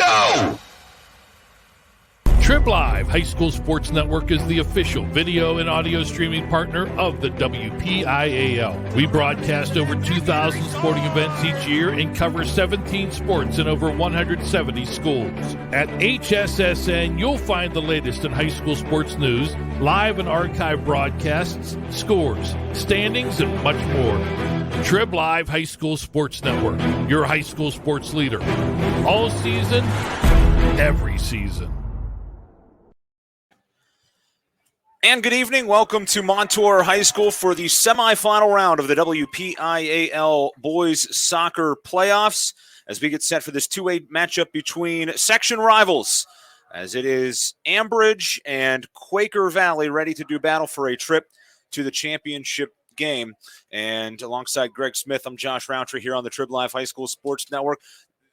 go! Trib Live High School Sports Network is the official video and audio streaming partner of the WPIAL. We broadcast over 2,000 sporting events each year and cover 17 sports in over 170 schools. At HSSN, you'll find the latest in high school sports news, live and archive broadcasts, scores, standings, and much more. Trib Live High School Sports Network, your high school sports leader. All season, every season. And good evening. Welcome to Montour High School for the semifinal round of the WPIAL Boys Soccer Playoffs as we get set for this 2-8 matchup between section rivals, as it is Ambridge and Quaker Valley ready to do battle for a trip to the championship game. And alongside Greg Smith, I'm Josh Roundtree here on the Trib Live High School Sports Network.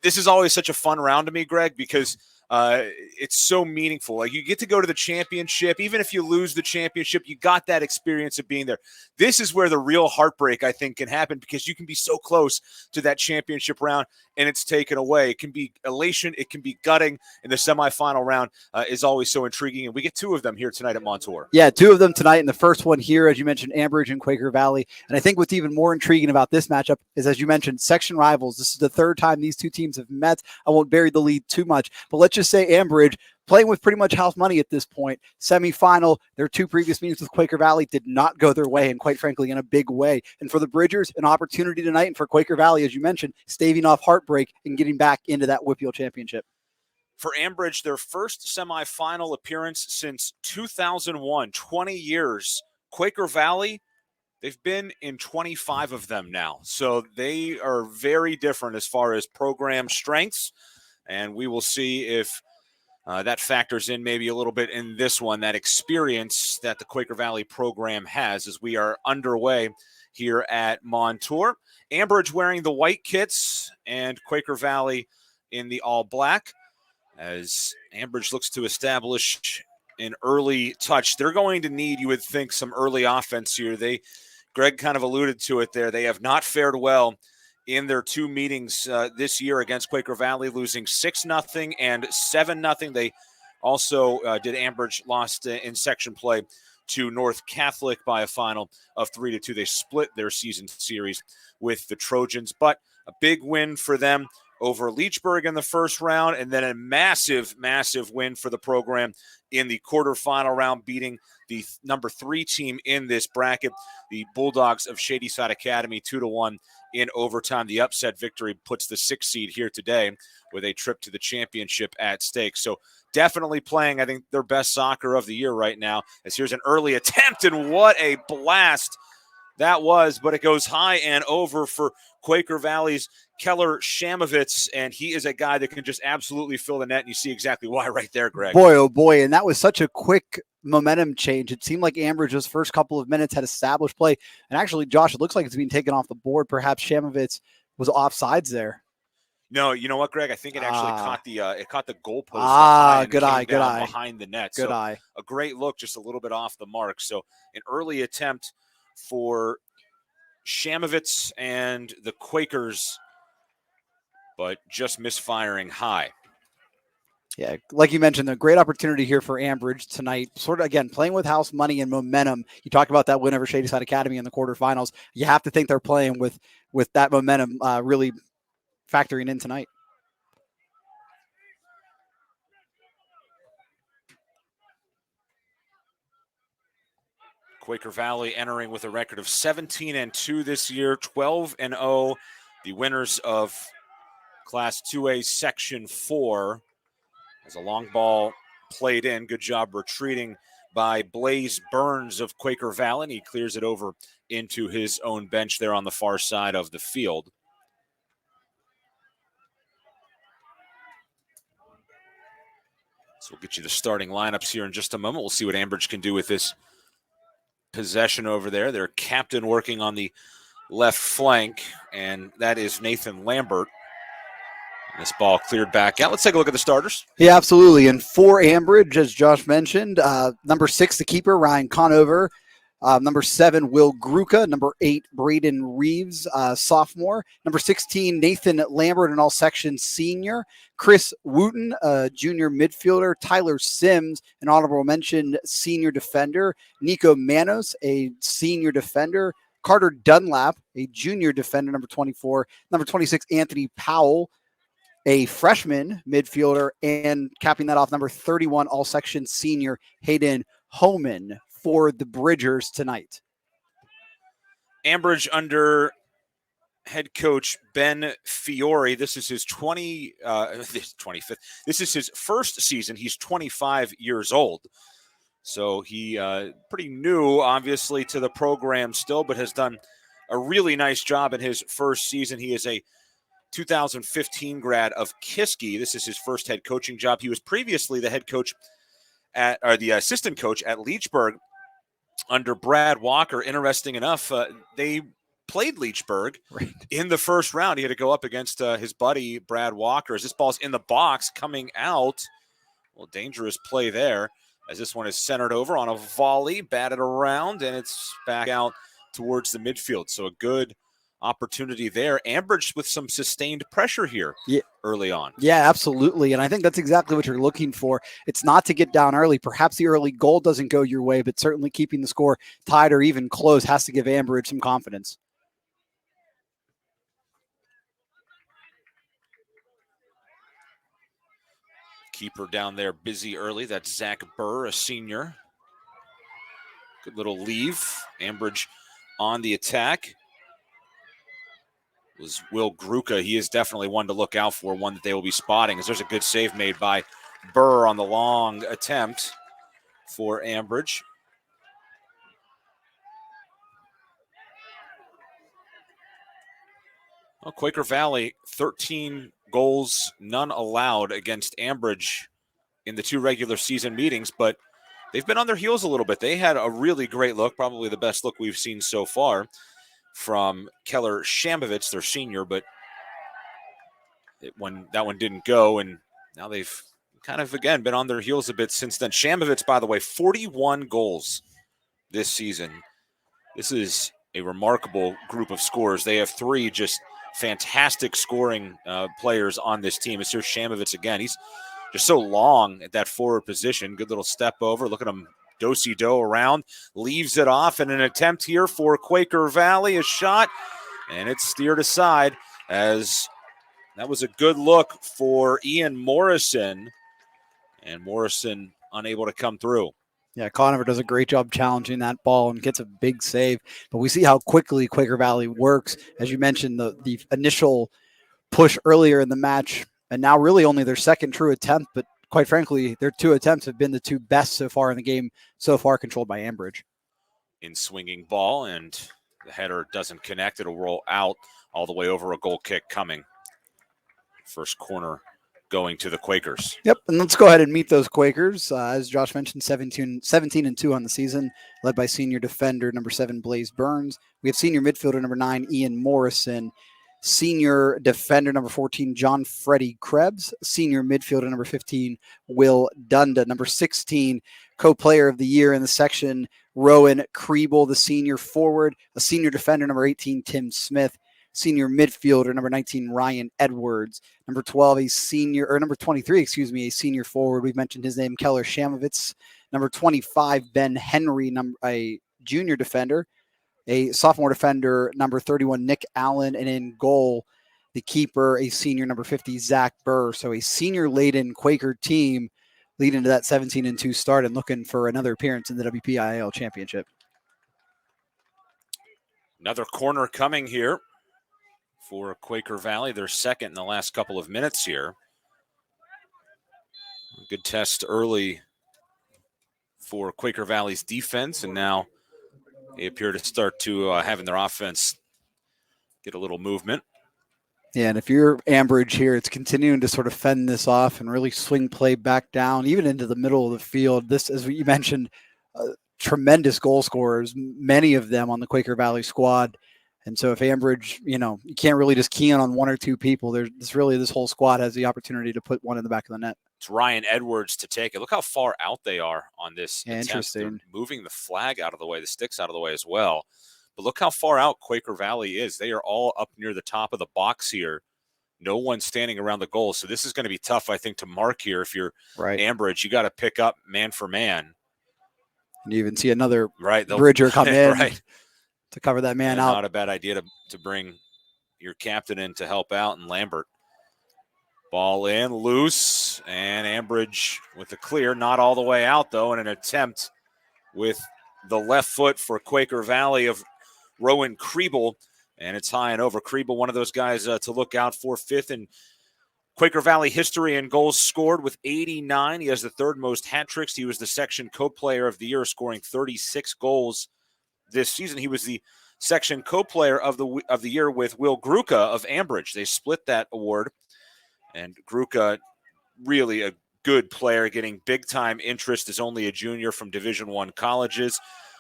This is always such a fun round to me, Greg, because it's so meaningful. Like, you get to go to the championship. Even if you lose the championship, you got that experience of being there. This is where the real heartbreak, I think, can happen, because you can be so close to that championship round and it's taken away. It can be elation. It can be gutting. And the semifinal round is always so intriguing. And we get two of them here tonight at Montour. Yeah, two of them tonight. And the first one here, as you mentioned, Ambridge and Quaker Valley. And I think what's even more intriguing about this matchup is, as you mentioned, section rivals. This is the third time these two teams have met. I won't bury the lead too much, but let's just say Ambridge, playing with pretty much house money at this point, semifinal. Their two previous meetings with Quaker Valley did not go their way, and quite frankly, in a big way. And for the Bridgers, an opportunity tonight, and for Quaker Valley, as you mentioned, staving off heartbreak and getting back into that WPIAL championship. For Ambridge, their first semifinal appearance since 2001, 20 years. Quaker Valley, they've been in 25 of them now. So they are very different as far as program strengths, and we will see if that factors in maybe a little bit in this one, that experience that the Quaker Valley program has as we are underway here at Montour. Ambridge wearing the white kits and Quaker Valley in the all black, as Ambridge looks to establish an early touch. They're going to need, you would think, some early offense here. Greg kind of alluded to it there. They have not fared well in their two meetings this year against Quaker Valley, losing 6-0 and 7-0. They also Ambridge lost in section play to North Catholic by a final of 3-2. They split their season series with the Trojans, but a big win for them over Leechburg in the first round, and then a massive, massive win for the program in the quarterfinal round, beating the number 3 team in this bracket, the Bulldogs of Shadyside Academy, 2-1 in overtime. The upset victory puts the 6th seed here today with a trip to the championship at stake. So definitely playing, I think, their best soccer of the year right now, as here's an early attempt, and what a blast that was, but it goes high and over for Quaker Valley's Keller Shamovitz, and he is a guy that can just absolutely fill the net, and you see exactly why right there, Greg. Boy, oh boy, and that was such a quick momentum change. It seemed like Ambridge's first couple of minutes had established play, and actually, Josh, it looks like it's being taken off the board. Perhaps Shamovitz was offsides there. No, you know what, Greg? I think it actually caught the goalpost. Good eye behind the net. Good eye. A great look, just a little bit off the mark. So an early attempt for Shamovitz and the Quakers, but just misfiring high. Yeah, like you mentioned, a great opportunity here for Ambridge tonight. Sort of, again, playing with house money and momentum. You talked about that win over Shadyside Academy in the quarterfinals. You have to think they're playing with that momentum really factoring in tonight. Quaker Valley entering with a record of 17-2 this year, 12-0. The winners of Class 2A Section 4. As a long ball played in, good job retreating by Blaze Burns of Quaker Valley. And he clears it over into his own bench there on the far side of the field. So we'll get you the starting lineups here in just a moment. We'll see what Ambridge can do with this possession over there. Their captain working on the left flank, and that is Nathan Lambert. And this ball cleared back out. Let's take a look at the starters. Yeah, absolutely. And for Ambridge, as Josh mentioned, number 6, the keeper, Ryan Conover. Number 7, Will Gruka. Number 8, Braden Reeves, sophomore. Number 16, Nathan Lambert, an all-section senior. Chris Wooten, junior midfielder. Tyler Sims, an honorable mention senior defender. Nico Manos, a senior defender. Carter Dunlap, a junior defender, number 24. Number 26, Anthony Powell, a freshman midfielder. And capping that off, number 31, all-section senior Hayden Homan for the Bridgers tonight. Ambridge under head coach Ben Fiore. This is his 25th. This is his first season. He's 25 years old. So he pretty new, obviously, to the program still, but has done a really nice job in his first season. He is a 2015 grad of Kiski. This is his first head coaching job. He was previously the head coach the assistant coach at Leechburg under Brad Walker. Interesting enough, they played Leechburg in the first round. He had to go up against his buddy Brad Walker. As this ball's in the box coming out, well, dangerous play there as this one is centered over on a volley, batted around, and it's back out towards the midfield. So a good opportunity there. Ambridge with some sustained pressure here early on. Yeah, absolutely. And I think that's exactly what you're looking for. It's not to get down early. Perhaps the early goal doesn't go your way, but certainly keeping the score tied or even close has to give Ambridge some confidence. Keeper down there busy early. That's Zach Burr, a senior. Good little leave. Ambridge on the attack. Was Will Gruka. He is definitely one to look out for, one that they will be spotting, as there's a good save made by Burr on the long attempt for Ambridge. Well, Quaker Valley, 13 goals, none allowed against Ambridge in the 2 regular season meetings, but they've been on their heels a little bit. They had a really great look, probably the best look we've seen so far, from Keller Shamovitz, their senior, but that one didn't go, and now they've kind of, again, been on their heels a bit since then. Shamovitz, by the way, 41 goals this season. This is a remarkable group of scorers. They have 3 just fantastic scoring players on this team. It's here Shamovitz again. He's just so long at that forward position. Good little step over. Look at him. Do-si-do around, leaves it off in an attempt here for Quaker Valley. A shot, and it's steered aside as that was a good look for Ian Morrison, and Morrison unable to come through. Yeah, Conover does a great job challenging that ball and gets a big save. But we see how quickly Quaker Valley works. As you mentioned, the initial push earlier in the match, and now really only their second true attempt, but quite frankly, their 2 attempts have been the 2 best so far in the game, so far controlled by Ambridge. In swinging ball, and the header doesn't connect. It'll roll out all the way over, a goal kick coming. First corner going to the Quakers. Yep, and let's go ahead and meet those Quakers. As Josh mentioned, 17-2 on the season, led by senior defender number 7, Blaze Burns. We have senior midfielder number 9, Ian Morrison. Senior defender number 14, John Freddie Krebs. Senior midfielder number 15, Will Dunda. Number 16, co-player of the year in the section, Rowan Kriebel, the senior forward. A senior defender number 18, Tim Smith. Senior midfielder number 19, Ryan Edwards. Number 12, number 23, a senior forward. We've mentioned his name, Keller Shamovitz. Number 25, Ben Henry, a junior defender. A sophomore defender, number 31, Nick Allen, and in goal, the keeper, a senior, number 50, Zach Burr. So a senior-laden Quaker team leading to that 17-2 start and looking for another appearance in the WPIAL championship. Another corner coming here for Quaker Valley. They're second in the last couple of minutes here. Good test early for Quaker Valley's defense, and now they appear to start to having their offense get a little movement. Yeah, and if you're Ambridge here, it's continuing to sort of fend this off and really swing play back down, even into the middle of the field. This, as you mentioned, tremendous goal scorers, many of them on the Quaker Valley squad. And so if Ambridge, you can't really just key in on 1 or 2 people. This whole squad has the opportunity to put one in the back of the net. It's Ryan Edwards to take it. Look how far out they are on this attempt. Interesting. They're moving the flag out of the way, the sticks out of the way as well. But look how far out Quaker Valley is. They are all up near the top of the box here. No one standing around the goal. So this is going to be tough, I think, to mark here. If you're Ambridge, you got to pick up man for man. And you even see another right, Bridger come in right. to cover that man out. Not a bad idea to bring your captain in to help out, and Lambert. Ball in, loose, and Ambridge with the clear. Not all the way out, though, in an attempt with the left foot for Quaker Valley of Rowan Kriebel, and it's high and over. Kriebel, one of those guys to look out for, fifth in Quaker Valley history in goals scored with 89. He has the third most hat tricks. He was the section co-player of the year, scoring 36 goals this season. He was the section co-player of the year with Will Gruca of Ambridge. They split that award. And Gruca, really a good player, getting big-time interest as only a junior from Division I colleges.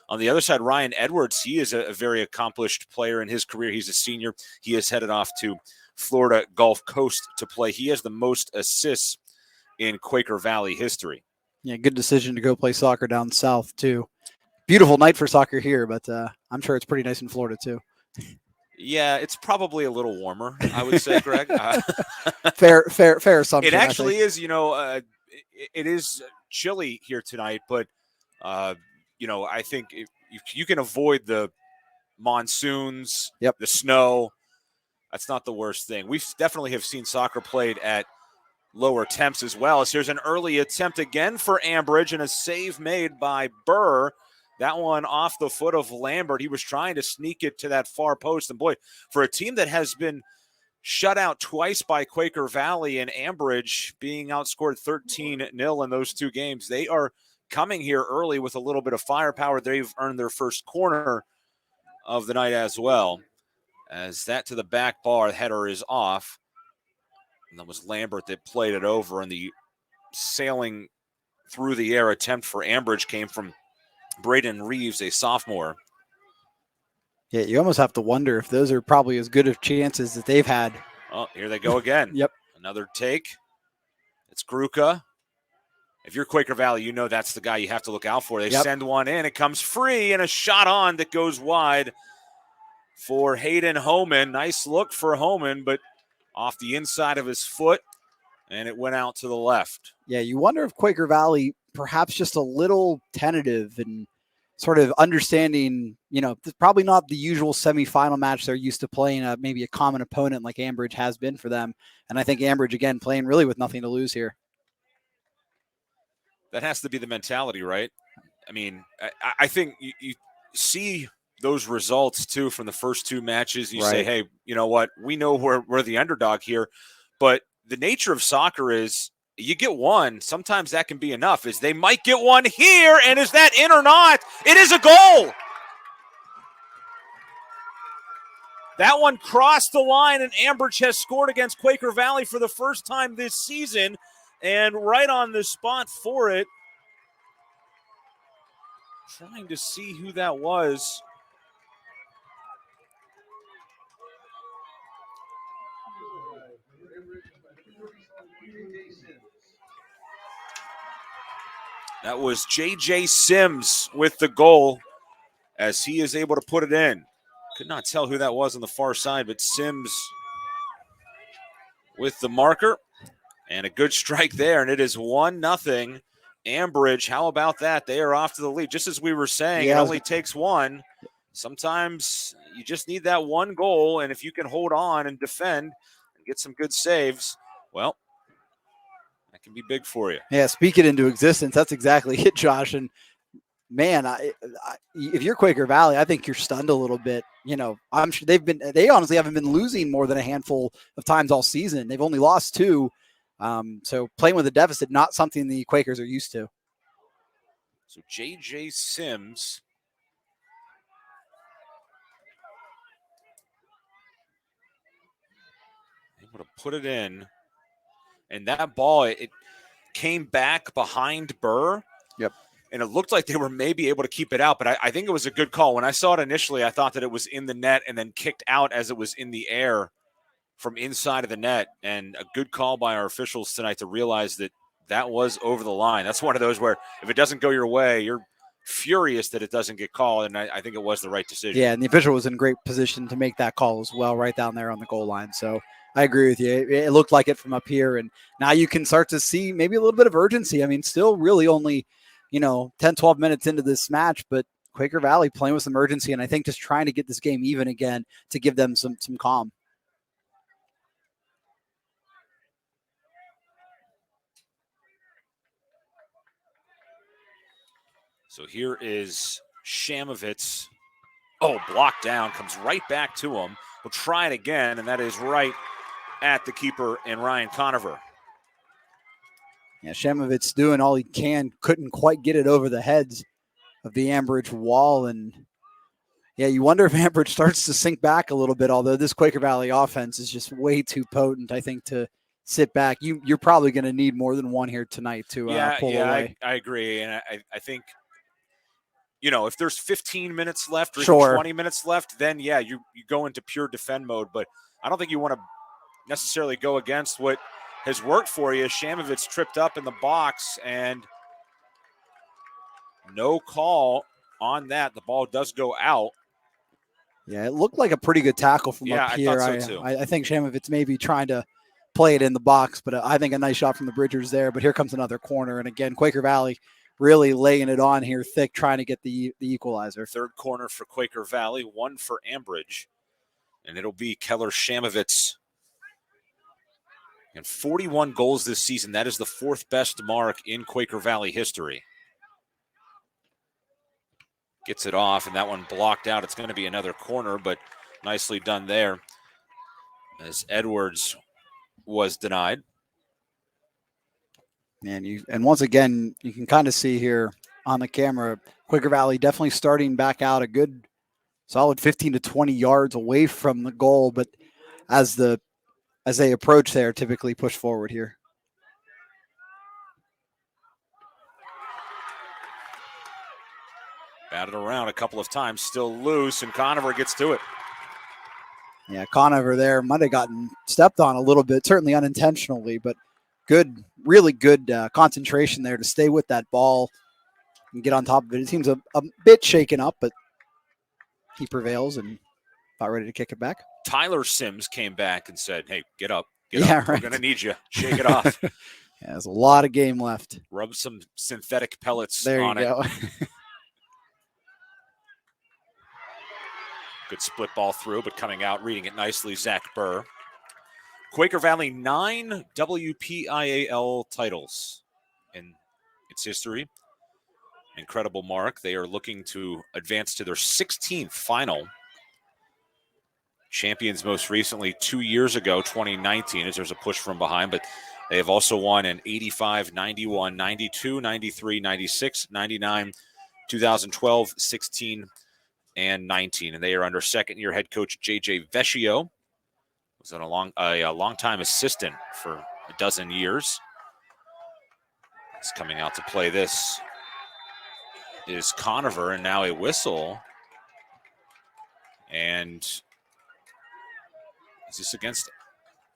On the other side, Ryan Edwards, he is a very accomplished player in his career. He's a senior. He is headed off to Florida Gulf Coast to play. He has the most assists in Quaker Valley history. Yeah, good decision to go play soccer down south, too. Beautiful night for soccer here, but I'm sure it's pretty nice in Florida, too. Yeah, it's probably a little warmer, I would say, Greg. Fair assumption. It actually is, it is chilly here tonight, but, I think you can avoid the monsoons, the snow. That's not the worst thing. We definitely have seen soccer played at lower temps as well. So here's an early attempt again for Ambridge and a save made by Burr. That one off the foot of Lambert. He was trying to sneak it to that far post. And boy, for a team that has been shut out twice by Quaker Valley and Ambridge, being outscored 13-0 in those two games, they are coming here early with a little bit of firepower. They've earned their first corner of the night as well. As that to the back bar, the header is off. And that was Lambert that played it over. And the sailing through the air attempt for Ambridge came from Braden Reeves, a sophomore. Yeah, you almost have to wonder if those are probably as good of chances that they've had. Oh, here they go again. Yep. Another take. It's Gruca. If you're Quaker Valley, you know that's the guy you have to look out for. They send one in. It comes free and a shot on that goes wide for Hayden Homan. Nice look for Homan, but off the inside of his foot, and it went out to the left. Yeah, you wonder if Quaker Valley perhaps just a little tentative and sort of understanding, probably not the usual semifinal match they're used to playing, maybe a common opponent like Ambridge has been for them. And I think Ambridge, again, playing really with nothing to lose here. That has to be the mentality, right? I mean, I think you see those results, too, from the first two matches. You say, hey, you know what? We know we're the underdog here. But the nature of soccer is, you get one, sometimes that can be enough. As they might get one here, and is that in or not? It is a goal. That one crossed the line, and Ambridge has scored against Quaker Valley for the first time this season, and right on the spot for it. Trying to see who that was. That was J.J. Sims with the goal as he is able to put it in. Could not tell who that was on the far side, but Sims with the marker. And a good strike there, and it is 1-0. Ambridge, how about that? They are off to the lead. Just as we were saying, it only takes one. Sometimes you just need that one goal, and if you can hold on and defend and get some good saves, well, that can be big for you. Yeah, speak it into existence. That's exactly it, Josh. And man, if you're Quaker Valley, I think you're stunned a little bit. I'm sure they honestly haven't been losing more than a handful of times all season. They've only lost 2. So playing with a deficit, not something the Quakers are used to. So J.J. Sims able to put it in. And that ball, it came back behind Burr. Yep. And it looked like they were maybe able to keep it out, but I think it was a good call. When I saw it initially, I thought that it was in the net and then kicked out as it was in the air from inside of the net. And a good call by our officials tonight to realize that that was over the line. That's one of those where if it doesn't go your way, you're furious that it doesn't get called, and I think it was the right decision. Yeah, and the official was in great position to make that call as well, right down there on the goal line. So I agree with you. It looked like it from up here, and now you can start to see maybe a little bit of urgency. I mean, still really only, 10, 12 minutes into this match, but Quaker Valley playing with some urgency, and I think just trying to get this game even again to give them some calm. So here is Shamovitz. Oh, blocked down, comes right back to him. We'll try it again, and that is right at the keeper and Ryan Conover. Yeah, Shamovitz doing all he can, couldn't quite get it over the heads of the Ambridge wall. And yeah, you wonder if Ambridge starts to sink back a little bit, although this Quaker Valley offense is just way too potent, I think, to sit back. You're probably going to need more than one here tonight to pull away. I agree. And I think, if there's 15 minutes left or Sure. even 20 minutes left, then, yeah, you go into pure defend mode. But I don't think you want to necessarily go against what has worked for you. Shamovitz tripped up in the box, and no call on that. The ball does go out. Yeah, it looked like a pretty good tackle from up here. I thought so too. I think Shamovitz may be trying to play it in the box, but I think a nice shot from the Bridgers there. But here comes another corner. And again, Quaker Valley really laying it on here thick, trying to get the equalizer. Third corner for Quaker Valley, one for Ambridge. And it'll be Keller Shamovitz. And 41 goals this season. That is the fourth best mark in Quaker Valley history. Gets it off, and that one blocked out. It's going to be another corner, but nicely done there as Edwards was denied. And once again, you can kind of see here on the camera, Quaker Valley definitely starting back out a good solid 15 to 20 yards away from the goal, but as they approach there, typically push forward here. Batted around a couple of times, still loose, and Conover gets to it. Yeah, Conover there might have gotten stepped on a little bit, certainly unintentionally, but good, really good concentration there to stay with that ball and get on top of it. It seems a bit shaken up, but he prevails and about ready to kick it back. Tyler Sims came back and said, hey, get up. Yeah, up. right. We're going to need you. Shake it off. Yeah, there's a lot of game left. Rub some synthetic pellets There on you go. Good split ball through, but coming out, reading it nicely, Zach Burr. Quaker Valley, 9 WPIAL titles in its history. Incredible mark. They are looking to advance to their 16th final. Champions most recently 2 years ago, 2019, as there's a push from behind, but they have also won in 85, 91, 92, 93, 96, 99, 2012, 16, and 19. And they are under second-year head coach J.J. Vecchio. Was a long-time assistant for a dozen years. It's coming out to play. This is Conover, and now a whistle. And is this against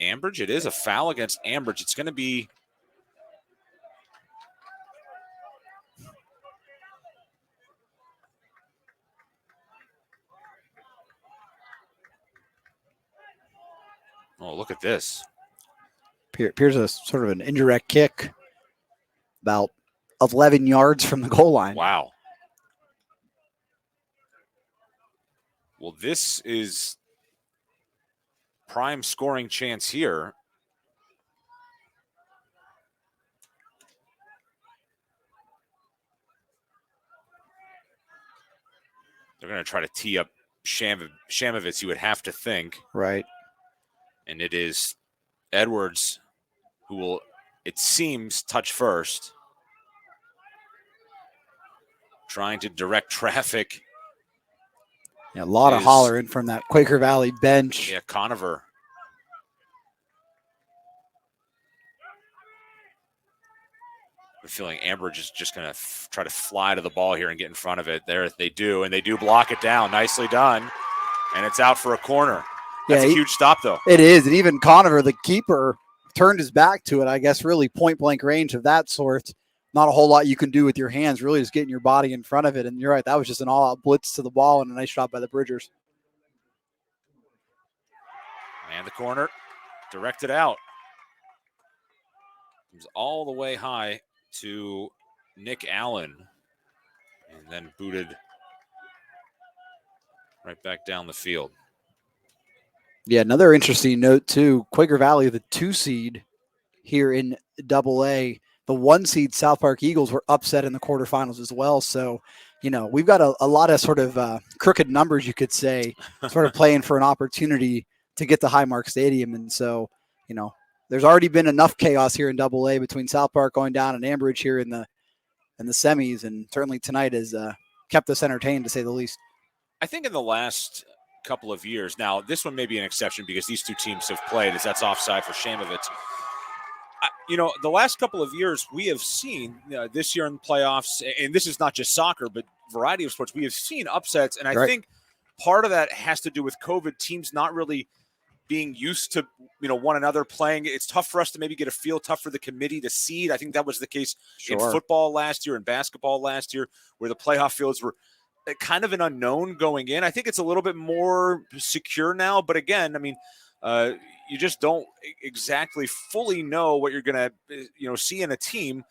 Ambridge? It is a foul against Ambridge. It's going to be oh, look at this. Appears a sort of an indirect kick about 11 yards from the goal line. Wow. Well, this is prime scoring chance here. They're going to try to tee up Shamovitz, you would have to think. Right. And it is Edwards who will, it seems, touch first. Trying to direct traffic. Yeah, a lot of hollering from that Quaker Valley bench. Yeah, Conover. I'm feeling Ambridge is just going to try to fly to the ball here and get in front of it. There they do, and they do block it down. Nicely done. And it's out for a corner. That's a huge stop, though. It is. And even Conover, the keeper, turned his back to it. I guess really point blank range of that sort. Not a whole lot you can do with your hands, really just getting your body in front of it. And you're right, that was just an all-out blitz to the ball and a nice shot by the Bridgers. And the corner, directed out. Comes all the way high to Nick Allen. And then booted right back down the field. Yeah, another interesting note, too. Quaker Valley, the 2 seed here in AA. The 1 seed South Park Eagles were upset in the quarterfinals as well. So, we've got a lot of sort of crooked numbers, you could say, sort of playing for an opportunity to get to Highmark Stadium. And so, there's already been enough chaos here in AA between South Park going down and Ambridge here in the semis. And certainly tonight has kept us entertained, to say the least. I think in the last couple of years, now this one may be an exception because these two teams have played, as that's offside for Shamovitz. The last couple of years we have seen this year in the playoffs, and this is not just soccer, but variety of sports, we have seen upsets. And I think part of that has to do with COVID, teams not really being used to, one another playing. It's tough for us to maybe get a feel, tough for the committee to seed. I think that was the case in football last year and basketball last year, where the playoff fields were kind of an unknown going in. I think it's a little bit more secure now, but again, you just don't exactly fully know what you're going to, see in a team,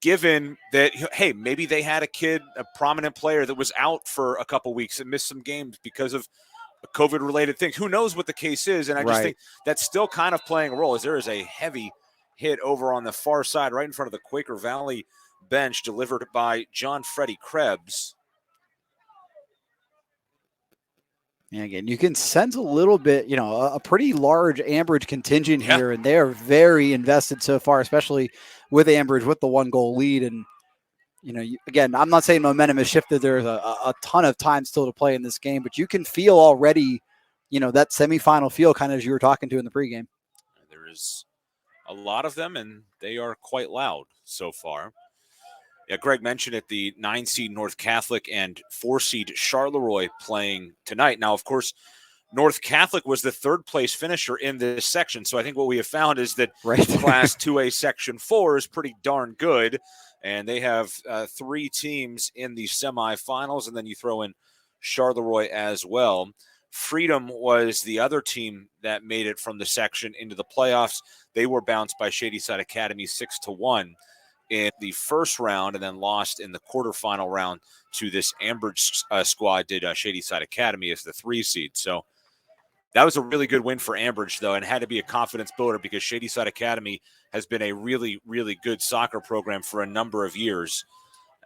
given that, hey, maybe they had a prominent player that was out for a couple weeks and missed some games because of COVID-related things. Who knows what the case is? And I just think that's still kind of playing a role, as there is a heavy hit over on the far side, right in front of the Quaker Valley bench, delivered by John Freddie Krebs. And again, you can sense a little bit, a pretty large Ambridge contingent here, and they are very invested so far, especially with Ambridge with the 1-goal lead. And, again, I'm not saying momentum has shifted. There's a ton of time still to play in this game, but you can feel already, that semifinal feel, kind of as you were talking to in the pregame. There is a lot of them, and they are quite loud so far. Yeah, Greg mentioned it, the 9-seed North Catholic and 4-seed Charleroi playing tonight. Now, of course, North Catholic was the 3rd-place finisher in this section, so I think what we have found is that Class 2A Section 4 is pretty darn good, and they have 3 teams in the semifinals, and then you throw in Charleroi as well. Freedom was the other team that made it from the section into the playoffs. They were bounced by Shadyside Academy 6-1. In the first round, and then lost in the quarterfinal round to this Ambridge squad, did Shadyside Academy as the 3 seed. So that was a really good win for Ambridge, though, and had to be a confidence builder because Shadyside Academy has been a really, really good soccer program for a number of years.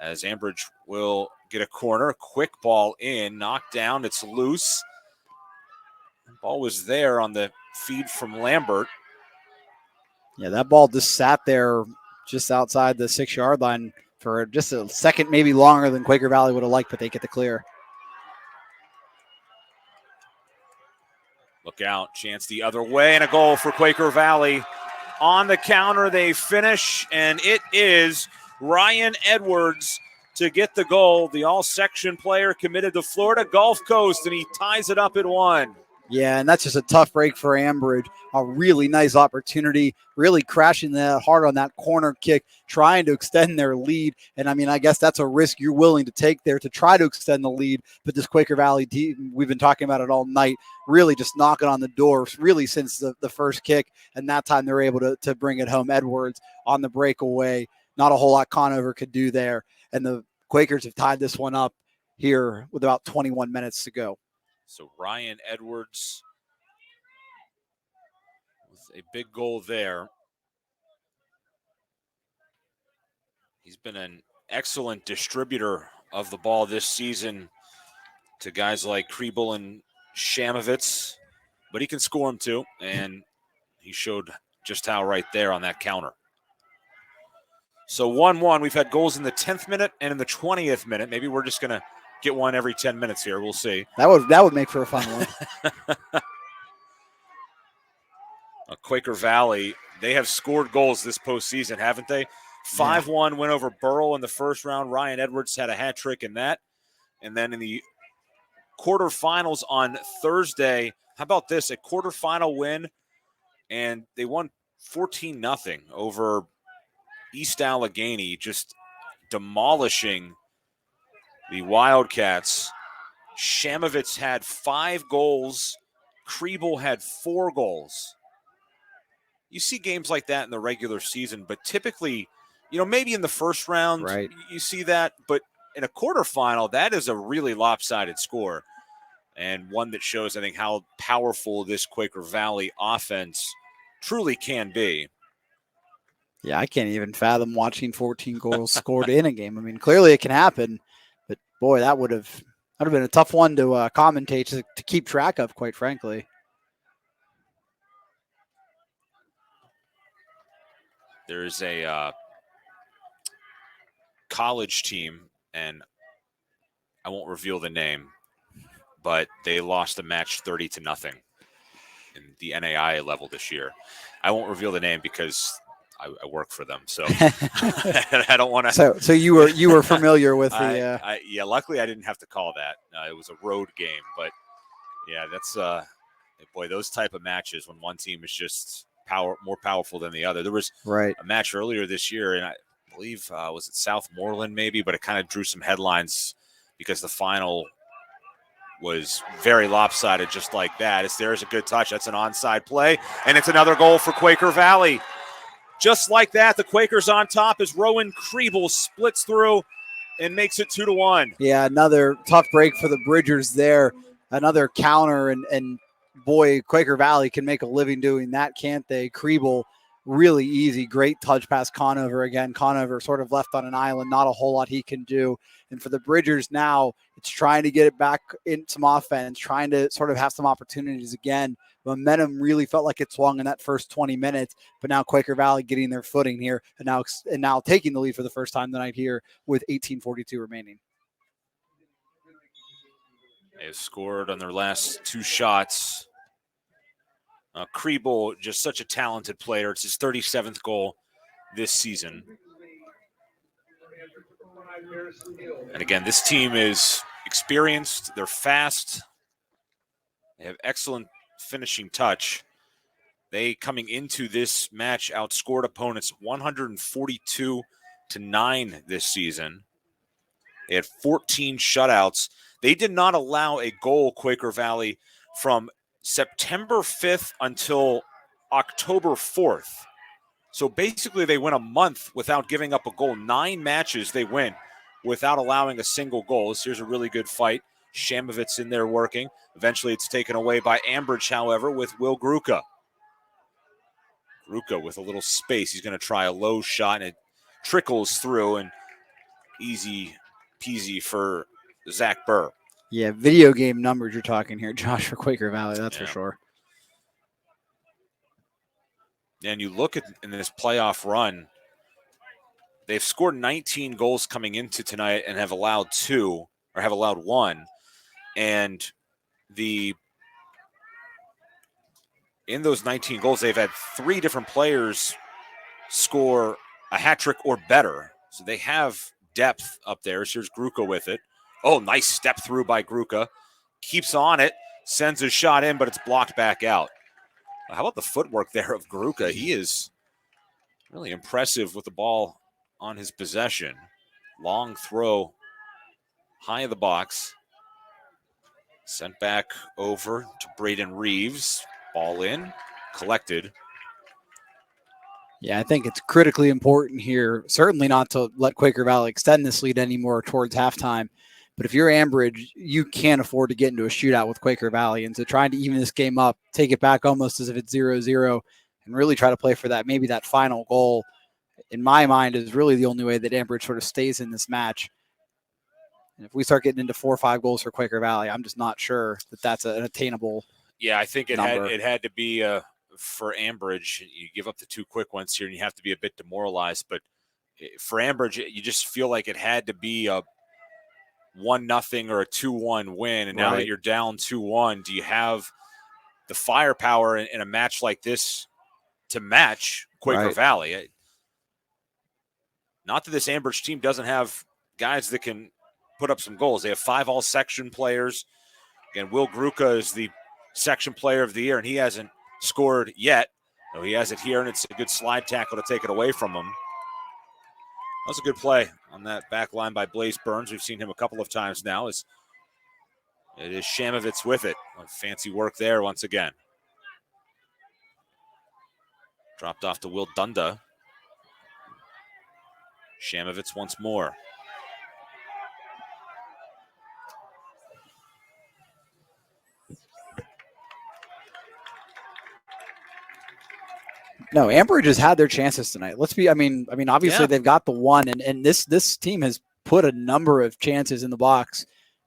As Ambridge will get a corner, quick ball in, knocked down, it's loose. The ball was there on the feed from Lambert. Yeah, that ball just sat there just outside the 6-yard line for just a second, maybe longer than Quaker Valley would have liked, but they get the clear. Look out, chance the other way, and a goal for Quaker Valley. On the counter, they finish, and it is Ryan Edwards to get the goal. The all-section player committed to Florida Gulf Coast, and he ties it up at 1. Yeah, and that's just a tough break for Ambridge. A really nice opportunity, really crashing that hard on that corner kick, trying to extend their lead. And, I guess that's a risk you're willing to take there to try to extend the lead. But this Quaker Valley team, we've been talking about it all night, really just knocking on the door, really since the first kick. And that time they were able to bring it home. Edwards on the breakaway. Not a whole lot Conover could do there. And the Quakers have tied this one up here with about 21 minutes to go. So Ryan Edwards with a big goal there. He's been an excellent distributor of the ball this season to guys like Kriebel and Shamovitz, but he can score them too, and he showed just how right there on that counter. So 1-1, we've had goals in the 10th minute and in the 20th minute. Maybe we're just going to get one every 10 minutes here. We'll see. That would make for a fun one. Quaker Valley, they have scored goals this postseason, haven't they? 5-1 win over Burrell in the first round. Ryan Edwards had a hat trick in that. And then in the quarterfinals on Thursday, how about this? A quarterfinal win, and they won 14-0 over East Allegheny, just demolishing the Wildcats. Shamovitz had 5 goals. Kriebel had 4 goals. You see games like that in the regular season, but typically, maybe in the first round, Right. you see that, but in a quarterfinal, that is a really lopsided score, and one that shows, I think, how powerful this Quaker Valley offense truly can be. Yeah, I can't even fathom watching 14 goals scored in a game. I mean, clearly it can happen, but boy, that would have been a tough one to commentate, to keep track of, quite frankly. There's a college team, and I won't reveal the name, but they lost the match 30-0 in the NAIA level this year. I won't reveal the name because I work for them, so I don't want to. So you were familiar with the. Yeah, luckily I didn't have to call that. It was a road game, but yeah, that's boy, those type of matches when one team is just more powerful than the other. There was right. a match earlier this year, and I believe was it Southmoreland maybe, but it kind of drew some headlines because the final was very lopsided, just like that. There's a good touch. That's an onside play, and it's another goal for Quaker Valley. Just like that, the Quakers on top as Rowan Kriebel splits through and makes it 2-1. Yeah, another tough break for the Bridgers there. Another counter, and boy, Quaker Valley can make a living doing that, can't they? Kriebel, really easy, great touch past Conover again. Conover sort of left on an island, not a whole lot he can do. And for the Bridgers now, it's trying to get it back in some offense, trying to sort of have some opportunities again. Momentum really felt like it swung in that first 20 minutes, but now Quaker Valley getting their footing here and now taking the lead for the first time tonight here with 18:42 remaining. They've scored on their last 2 shots. Kriebel, just such a talented player. It's his 37th goal this season. And again, this team is experienced. They're fast. They have excellent finishing touch. They, coming into this match, outscored opponents 142-9 this season. They had 14 shutouts. They did not allow a goal, Quaker Valley, from September 5th until October 4th. So basically they went a month without giving up a goal. 9 matches they win without allowing a single goal. Here's a really good fight. Shamovitz in there working. Eventually it's taken away by Ambridge, however, with Will Gruka. Gruka with a little space. He's going to try a low shot, and it trickles through, and easy peasy for Zach Burr. Yeah, video game numbers you're talking here, Josh, for Quaker Valley, that's for sure. And you look at in this playoff run, they've scored 19 goals coming into tonight and have allowed 1. And in those 19 goals, they've had 3 different players score a hat trick or better. So they have depth up there. So here's Gruka with it. Oh, nice step through by Gruka. Keeps on it, sends his shot in, but it's blocked back out. How about the footwork there of Gruka? He is really impressive with the ball on his possession. Long throw, high of the box. Sent back over to Braden Reeves. Ball in, collected. Yeah, I think it's critically important here, certainly not to let Quaker Valley extend this lead anymore towards halftime. But if you're Ambridge, you can't afford to get into a shootout with Quaker Valley. And so trying to even this game up, take it back almost as if it's 0-0, and really try to play for maybe that final goal, in my mind, is really the only way that Ambridge sort of stays in this match. And if we start getting into 4 or 5 goals for Quaker Valley, I'm just not sure that that's an attainable. Yeah, I think it number. had to be for Ambridge. You give up the 2 quick ones here, and you have to be a bit demoralized. But for Ambridge, you just feel like it had to be a 1-0 or a 2-1 win. And now that you're down 2-1, do you have the firepower in a match like this to match Quaker Valley? Not that this Ambridge team doesn't have guys that can put up some goals. They have 5 all-section players. Again, Will Gruka is the section player of the year, and he hasn't scored yet. So he has it here, and it's a good slide tackle to take it away from him. That was a good play on that back line by Blaze Burns. We've seen him a couple of times now. It is Shamovitz with it. Fancy work there once again. Dropped off to Will Dunda. Shamovitz once more. No, Ambridge has had their chances tonight. Obviously Yeah. they've got the one, and this team has put a number of chances in the box.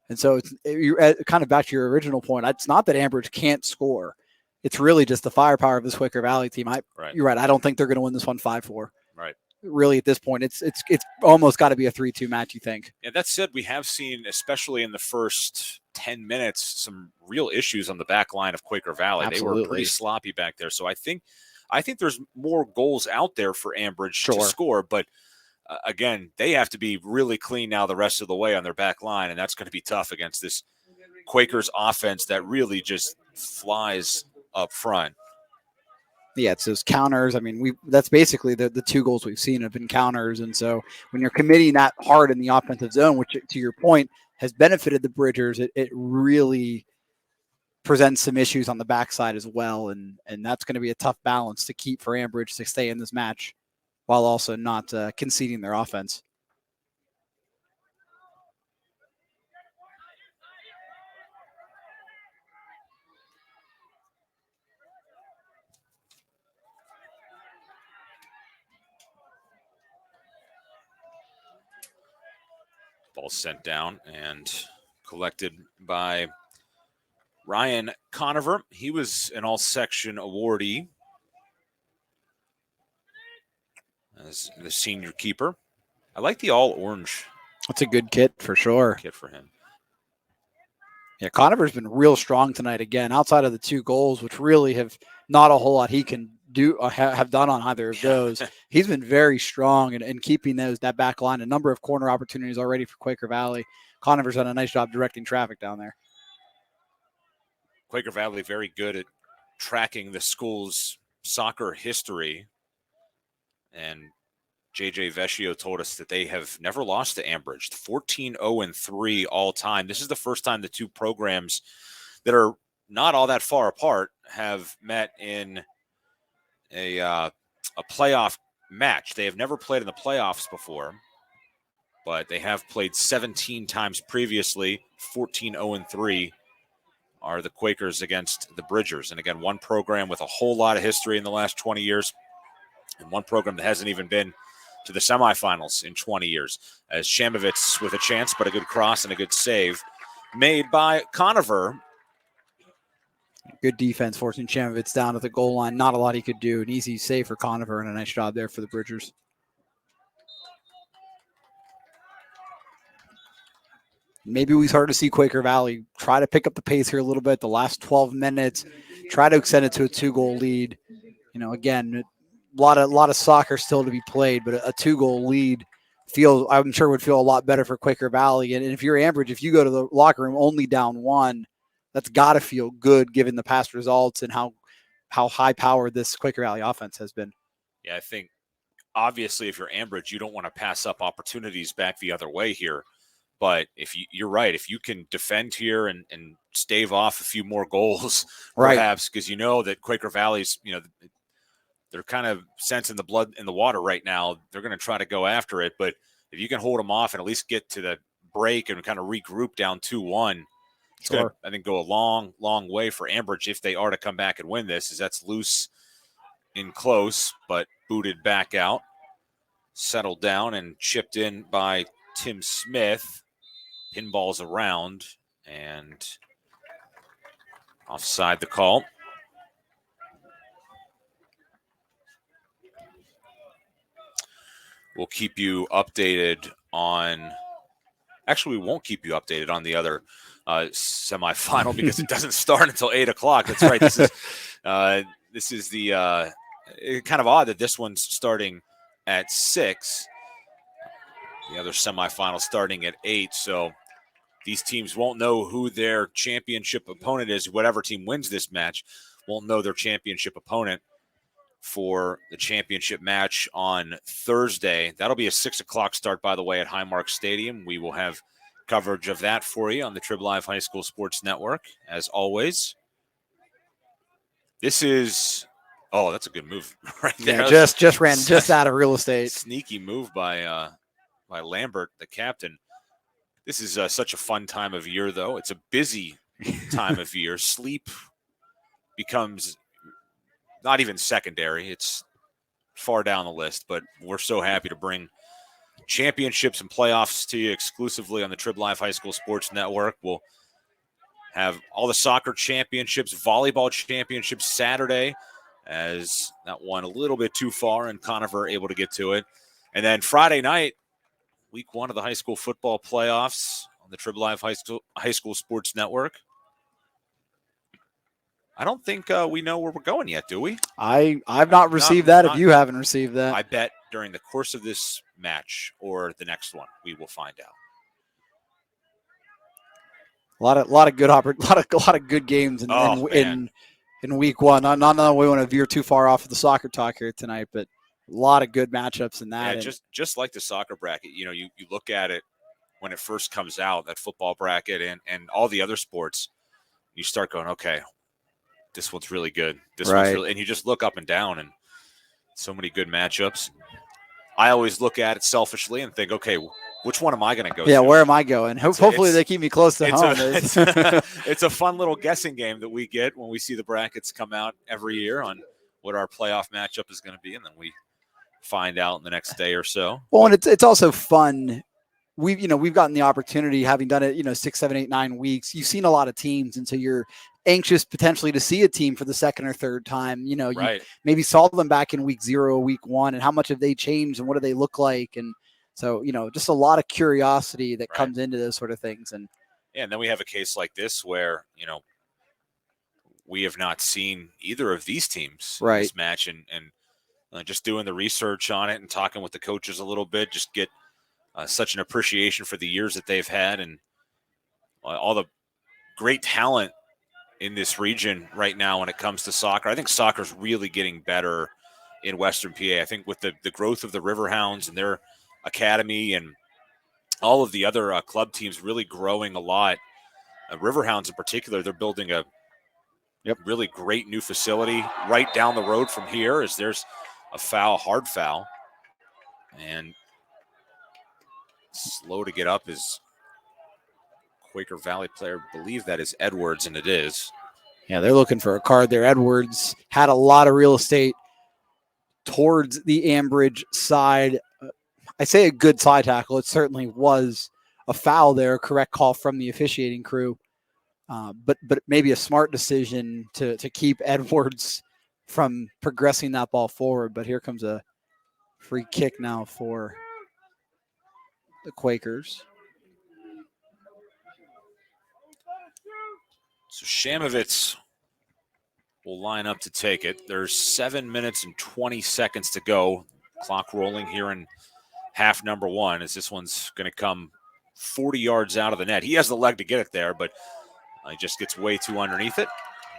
And so you're kind of back to your original point. It's not that Ambridge can't score. It's really just the firepower of this Quaker Valley team. You're right. I don't think they're going to win this one 5-4. Right. Really, at this point, it's almost got to be a 3-2 match, you think. And that said, we have seen, especially in the first 10 minutes, some real issues on the back line of Quaker Valley. Absolutely. They were pretty sloppy back there. So I think there's more goals out there for Ambridge to score, but again, they have to be really clean now the rest of the way on their back line, and that's going to be tough against this Quakers offense that really just flies up front. Yeah, it's those counters. That's basically the 2 goals we've seen have been counters, and so when you're committing that hard in the offensive zone, which to your point has benefited the Bridgers, it really presents some issues on the backside as well, and that's going to be a tough balance to keep for Ambridge to stay in this match while also not conceding their offense. Ball sent down and collected by Ryan Conover. He was an all-section awardee as the senior keeper. I like the all-orange. That's a good kit for sure. Kit for him. Yeah, Conover's been real strong tonight again, outside of the 2 goals, which really have not a whole lot he can do have done on either of those. He's been very strong in keeping that back line. A number of corner opportunities already for Quaker Valley. Conover's done a nice job directing traffic down there. Quaker Valley very good at tracking the school's soccer history. And JJ Vecchio told us that they have never lost to Ambridge, 14-0-3 all time. This is the first time the 2 programs that are not all that far apart have met in a playoff match. They have never played in the playoffs before, but they have played 17 times previously. 14-0-3 are the Quakers against the Bridgers. And again, one program with a whole lot of history in the last 20 years and one program that hasn't even been to the semifinals in 20 years. As Shamovitz with a chance, but a good cross and a good save made by Conover. Good defense, forcing Shamovitz down at the goal line. Not a lot he could do. An easy save for Conover and a nice job there for the Bridgers. Maybe we started to see Quaker Valley try to pick up the pace here a little bit. The last 12 minutes, try to extend it to a 2-goal lead. Again, a lot of soccer still to be played, but a 2-goal lead I'm sure would feel a lot better for Quaker Valley. And if you're Ambridge, if you go to the locker room only down 1, that's got to feel good given the past results and how high-powered this Quaker Valley offense has been. Yeah, I think obviously if you're Ambridge, you don't want to pass up opportunities back the other way here. But you're right, if you can defend here and stave off a few more goals, perhaps, because that Quaker Valley's, they're kind of sensing the blood in the water right now. They're going to try to go after it. But if you can hold them off and at least get to the break and kind of regroup down 2-1, it's going to, I think, go a long, long way for Ambridge if they are to come back and win this, as that's loose in close, but booted back out, settled down and chipped in by Tim Smith. Pinballs around and offside the call. We'll keep you updated on. Actually, we won't keep you updated on the other semifinal because it doesn't start until 8 o'clock. That's right. This is the kind of odd that this one's starting at 6. The other semifinal starting at 8. So these teams won't know who their championship opponent is. Whatever team wins this match won't know their championship opponent for the championship match on Thursday. That'll be a 6 o'clock start, by the way, at Highmark Stadium. We will have coverage of that for you on the Trib Live High School Sports Network, as always. This is, oh, that's a good move right there. Yeah, just ran just out of real estate. Sneaky move by Lambert, the captain. This is such a fun time of year, though. It's a busy time of year. Sleep becomes not even secondary. It's far down the list, but we're so happy to bring championships and playoffs to you exclusively on the Trib Live High School Sports Network. We'll have all the soccer championships, volleyball championships Saturday, as that one a little bit too far and Conover able to get to it. And then Friday night, week 1 of the high school football playoffs on the Trib Live High School Sports Network. I don't think we know where we're going yet, do we? I've not received that. If you haven't received that, I bet during the course of this match or the next one, we will find out. A lot of good games in week 1. Not that we want to veer too far off of the soccer talk here tonight, but a lot of good matchups in that. Yeah, just like the soccer bracket, you look at it when it first comes out, that football bracket and all the other sports, you start going, okay, this one's really good. This one's really, and you just look up and down, and so many good matchups. I always look at it selfishly and think, okay, which one am I going to go to? Yeah, where am I going? Hopefully they keep me close to home. It's a fun little guessing game that we get when we see the brackets come out every year on what our playoff matchup is going to be, and then we find out in the next day or so. Well, and it's also fun. We've gotten the opportunity, having done it, 6, 7, 8, 9 weeks. You've seen a lot of teams, and so you're anxious potentially to see a team for the second or third time. You maybe saw them back in week 0, week 1, and how much have they changed and what do they look like? And so, just a lot of curiosity that comes into those sort of things. And then we have a case like this where, we have not seen either of these teams in this match, and just doing the research on it and talking with the coaches a little bit, just get such an appreciation for the years that they've had and all the great talent in this region right now when it comes to soccer. I think soccer is really getting better in Western PA. I think with the growth of the Riverhounds and their academy and all of the other club teams really growing a lot. Riverhounds in particular, they're building a really great new facility right down the road from here, as there's a foul, hard foul. And slow to get up is Quaker Valley player. I believe that is Edwards, and it is. Yeah, they're looking for a card there. Edwards had a lot of real estate towards the Ambridge side. I say a good side tackle. It certainly was a foul there, correct call from the officiating crew. But maybe a smart decision to keep Edwards from progressing that ball forward. But here comes a free kick now for the Quakers. So Shamovitz will line up to take it. There's 7 minutes and 20 seconds to go. Clock rolling here in half number 1, as this one's going to come 40 yards out of the net. He has the leg to get it there, but he just gets way too underneath it.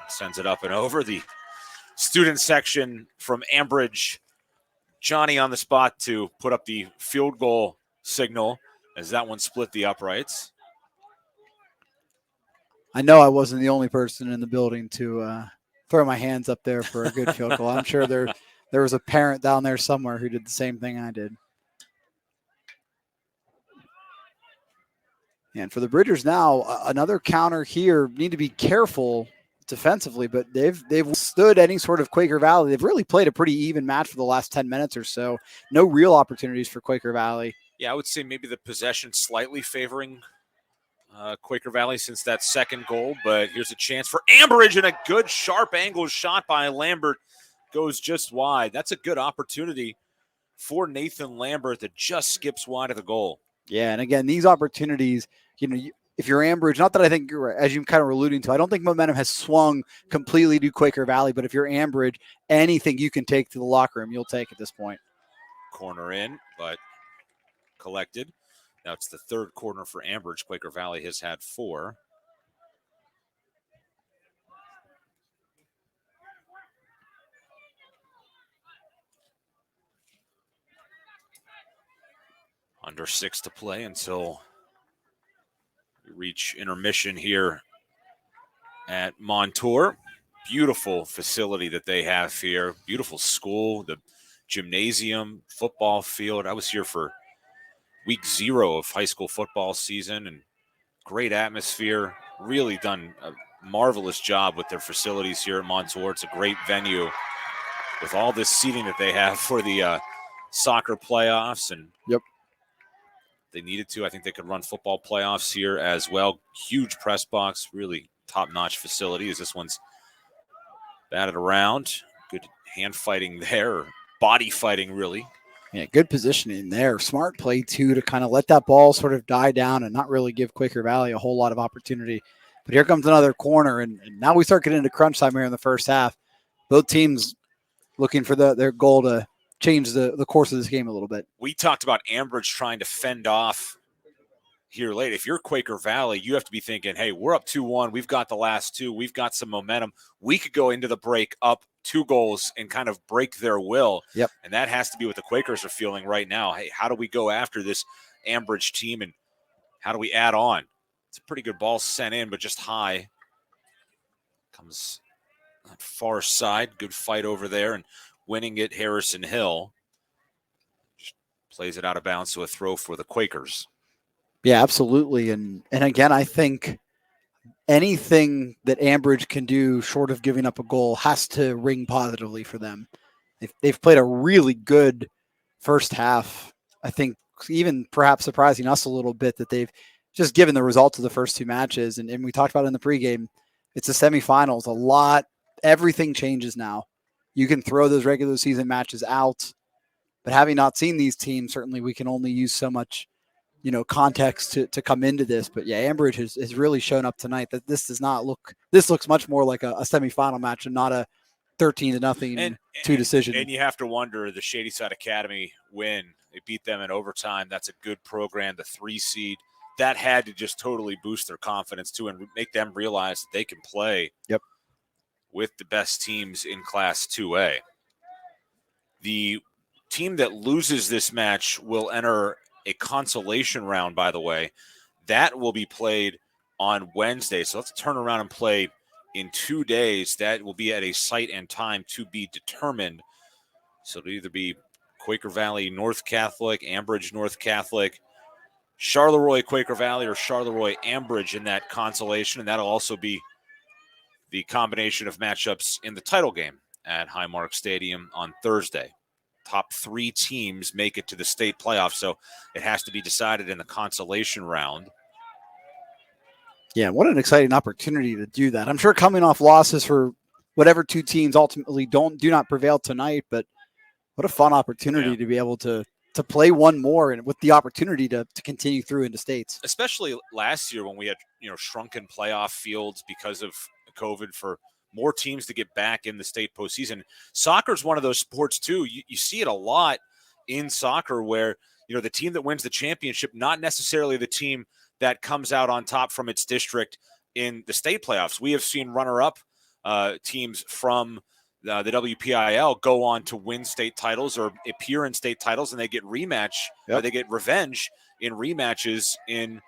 Sends it up and over. The student section from Ambridge, Johnny on the spot to put up the field goal signal as that one split the uprights. I know I wasn't the only person in the building to throw my hands up there for a good field goal. I'm sure there was a parent down there somewhere who did the same thing I did. And for the Bridgers now, another counter here. Need to be careful defensively, but they've stood any sort of Quaker Valley. They've really played a pretty even match for the last 10 minutes or so. No real opportunities for Quaker Valley. Yeah, I would say maybe the possession slightly favoring Quaker Valley since that second goal, but here's a chance for Ambridge, and a good sharp angle shot by Lambert goes just wide. That's a good opportunity for Nathan Lambert that just skips wide of the goal. Yeah, and again, these opportunities, if you're Ambridge, not that I think, as you kind of were alluding to, I don't think momentum has swung completely to Quaker Valley, but if you're Ambridge, anything you can take to the locker room, you'll take at this point. Corner in, but collected. Now it's the third corner for Ambridge. Quaker Valley has had 4. Under 6 to play until we reach intermission here at Montour. Beautiful facility that they have here. Beautiful school, the gymnasium, football field. I was here for week 0 of high school football season, and great atmosphere. Really done a marvelous job with their facilities here at Montour. It's a great venue with all this seating that they have for the soccer playoffs. And Yep. they needed to. I think they could run football playoffs here as well. Huge press box, really top-notch facility as this one's batted around. Good hand fighting there, or body fighting, really. Yeah, good positioning there. Smart play, too, to kind of let that ball sort of die down and not really give Quaker Valley a whole lot of opportunity. But here comes another corner, and now we start getting into crunch time here in the first half. Both teams looking for their goal to change the course of this game a little bit. We talked about Ambridge trying to fend off here late. If you're Quaker Valley, you have to be thinking, hey, we're up 2-1. We've got the last 2. We've got some momentum. We could go into the break up 2 goals and kind of break their will. Yep. And that has to be what the Quakers are feeling right now. Hey, how do we go after this Ambridge team, and how do we add on? It's a pretty good ball sent in, but just high. Comes on far side. Good fight over there, and winning it, Harrison Hill. Just plays it out of bounds to a throw for the Quakers. Yeah, absolutely. And again, I think anything that Ambridge can do short of giving up a goal has to ring positively for them. They've played a really good first half. I think even perhaps surprising us a little bit that they've just given the results of the first 2 matches. And we talked about it in the pregame. It's the semifinals. Everything changes now. You can throw those regular season matches out, but having not seen these teams, certainly we can only use so much context to come into this. But yeah, Ambridge has really shown up tonight that this looks much more like a semifinal match and not a 13-0 2 decision. And you have to wonder, the Shadyside Academy win, they beat them in overtime. That's a good program, the 3 seed. That had to just totally boost their confidence too and make them realize that they can play with the best teams in Class 2A. The team that loses this match will enter a consolation round, by the way. That will be played on Wednesday. So let's turn around and play in 2 days. That will be at a site and time to be determined. So it'll either be Quaker Valley North Catholic, Ambridge North Catholic, Charleroi Quaker Valley, or Charleroi Ambridge in that consolation. And that'll also be the combination of matchups in the title game at Highmark Stadium on Thursday. Top 3 teams make it to the state playoffs, so it has to be decided in the consolation round. Yeah, what an exciting opportunity to do that. I'm sure coming off losses for whatever 2 teams ultimately do not prevail tonight, but what a fun opportunity to be able to play one more and with the opportunity to continue through into states. Especially last year when we had shrunken playoff fields because of COVID, for more teams to get back in the state postseason. Soccer is one of those sports too. You see it a lot in soccer where, the team that wins the championship, not necessarily the team that comes out on top from its district in the state playoffs. We have seen runner-up teams from the WPIAL go on to win state titles or appear in state titles, and they get they get revenge in rematches in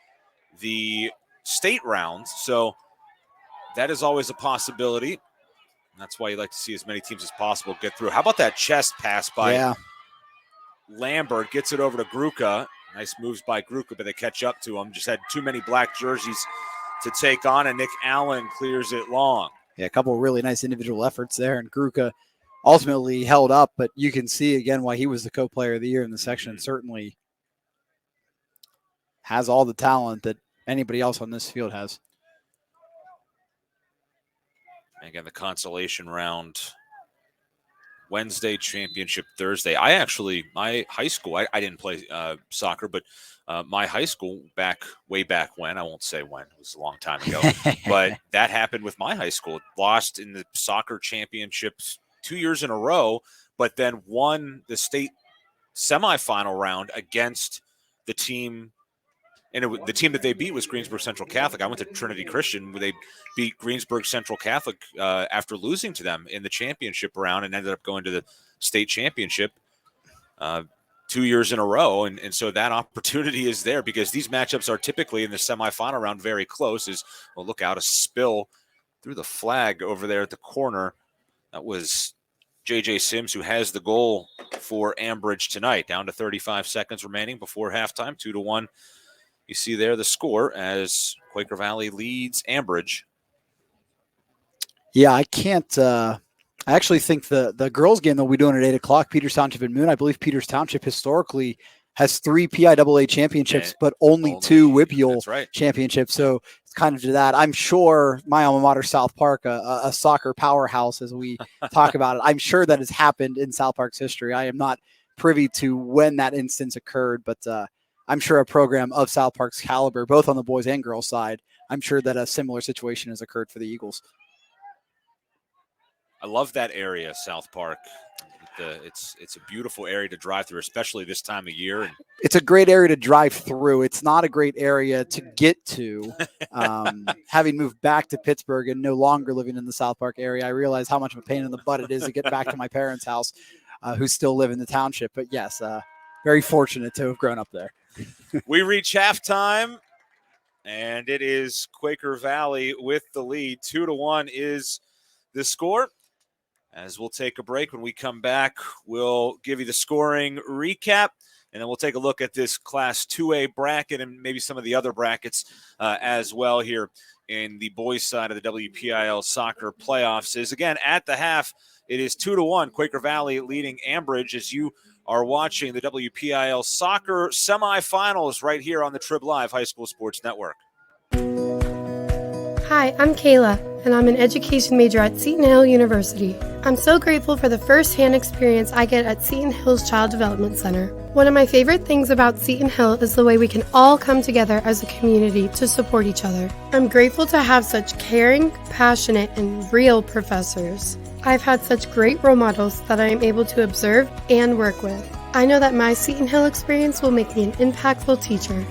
the state rounds. So that is always a possibility. And that's why you like to see as many teams as possible get through. How about that chest pass by Lambert? Gets it over to Gruka. Nice moves by Gruka, but they catch up to him. Just had too many black jerseys to take on, and Nick Allen clears it long. Yeah, a couple of really nice individual efforts there, and Gruka ultimately held up, but you can see again why he was the co-player of the year in the section. Certainly has all the talent that anybody else on this field has. Again, the consolation round Wednesday, championship Thursday. My high school, I didn't play soccer, but my high school way back when, I won't say when, it was a long time ago, but that happened with my high school. Lost in the soccer championships 2 years in a row, but then won the state semifinal round against the team. And the team that they beat was Greensburg Central Catholic. I went to Trinity Christian, where they beat Greensburg Central Catholic after losing to them in the championship round and ended up going to the state championship. 2 years in a row. And so that opportunity is there because these matchups are typically in the semifinal round very close. Well, look out, a spill through the flag over there at the corner. That was J.J. Sims, who has the goal for Ambridge tonight. Down to 35 seconds remaining before halftime, 2-1. You see there the score as Quaker Valley leads Ambridge. Yeah, I can't. I actually think the girls' game that we're doing at 8 o'clock, Peters Township and Moon. I believe Peters Township historically has 3 PIAA championships, but only 2 WPIAL championships. So it's kind of to that. I'm sure my alma mater, South Park, a soccer powerhouse, as we talk about it, I'm sure that has happened in South Park's history. I am not privy to when that instance occurred, but I'm sure a program of South Park's caliber, both on the boys and girls side, I'm sure that a similar situation has occurred for the Eagles. I love that area, South Park. It's a beautiful area to drive through, especially this time of year. It's a great area to drive through. It's not a great area to get to. Having moved back to Pittsburgh and no longer living in the South Park area, I realize how much of a pain in the butt it is to get back to my parents' house, who still live in the township. But yes, very fortunate to have grown up there. We reach halftime, and it is Quaker Valley with the lead. 2-1 is the score. As we'll take a break, when we come back, we'll give you the scoring recap, and then we'll take a look at this Class 2A bracket and maybe some of the other brackets as well here in the boys' side of the WPIAL soccer playoffs. Is again, at the half, it is 2-1. Quaker Valley leading Ambridge as you are watching the WPIAL soccer semifinals right here on the Trib Live High School Sports Network. Hi, I'm Kayla, and I'm an education major at Seton Hill University. I'm so grateful for the first-hand experience I get at Seton Hill's Child Development Center. One of my favorite things about Seton Hill is the way we can all come together as a community to support each other. I'm grateful to have such caring, passionate, and real professors. I've had such great role models that I am able to observe and work with. I know that my Seton Hill experience will make me an impactful teacher.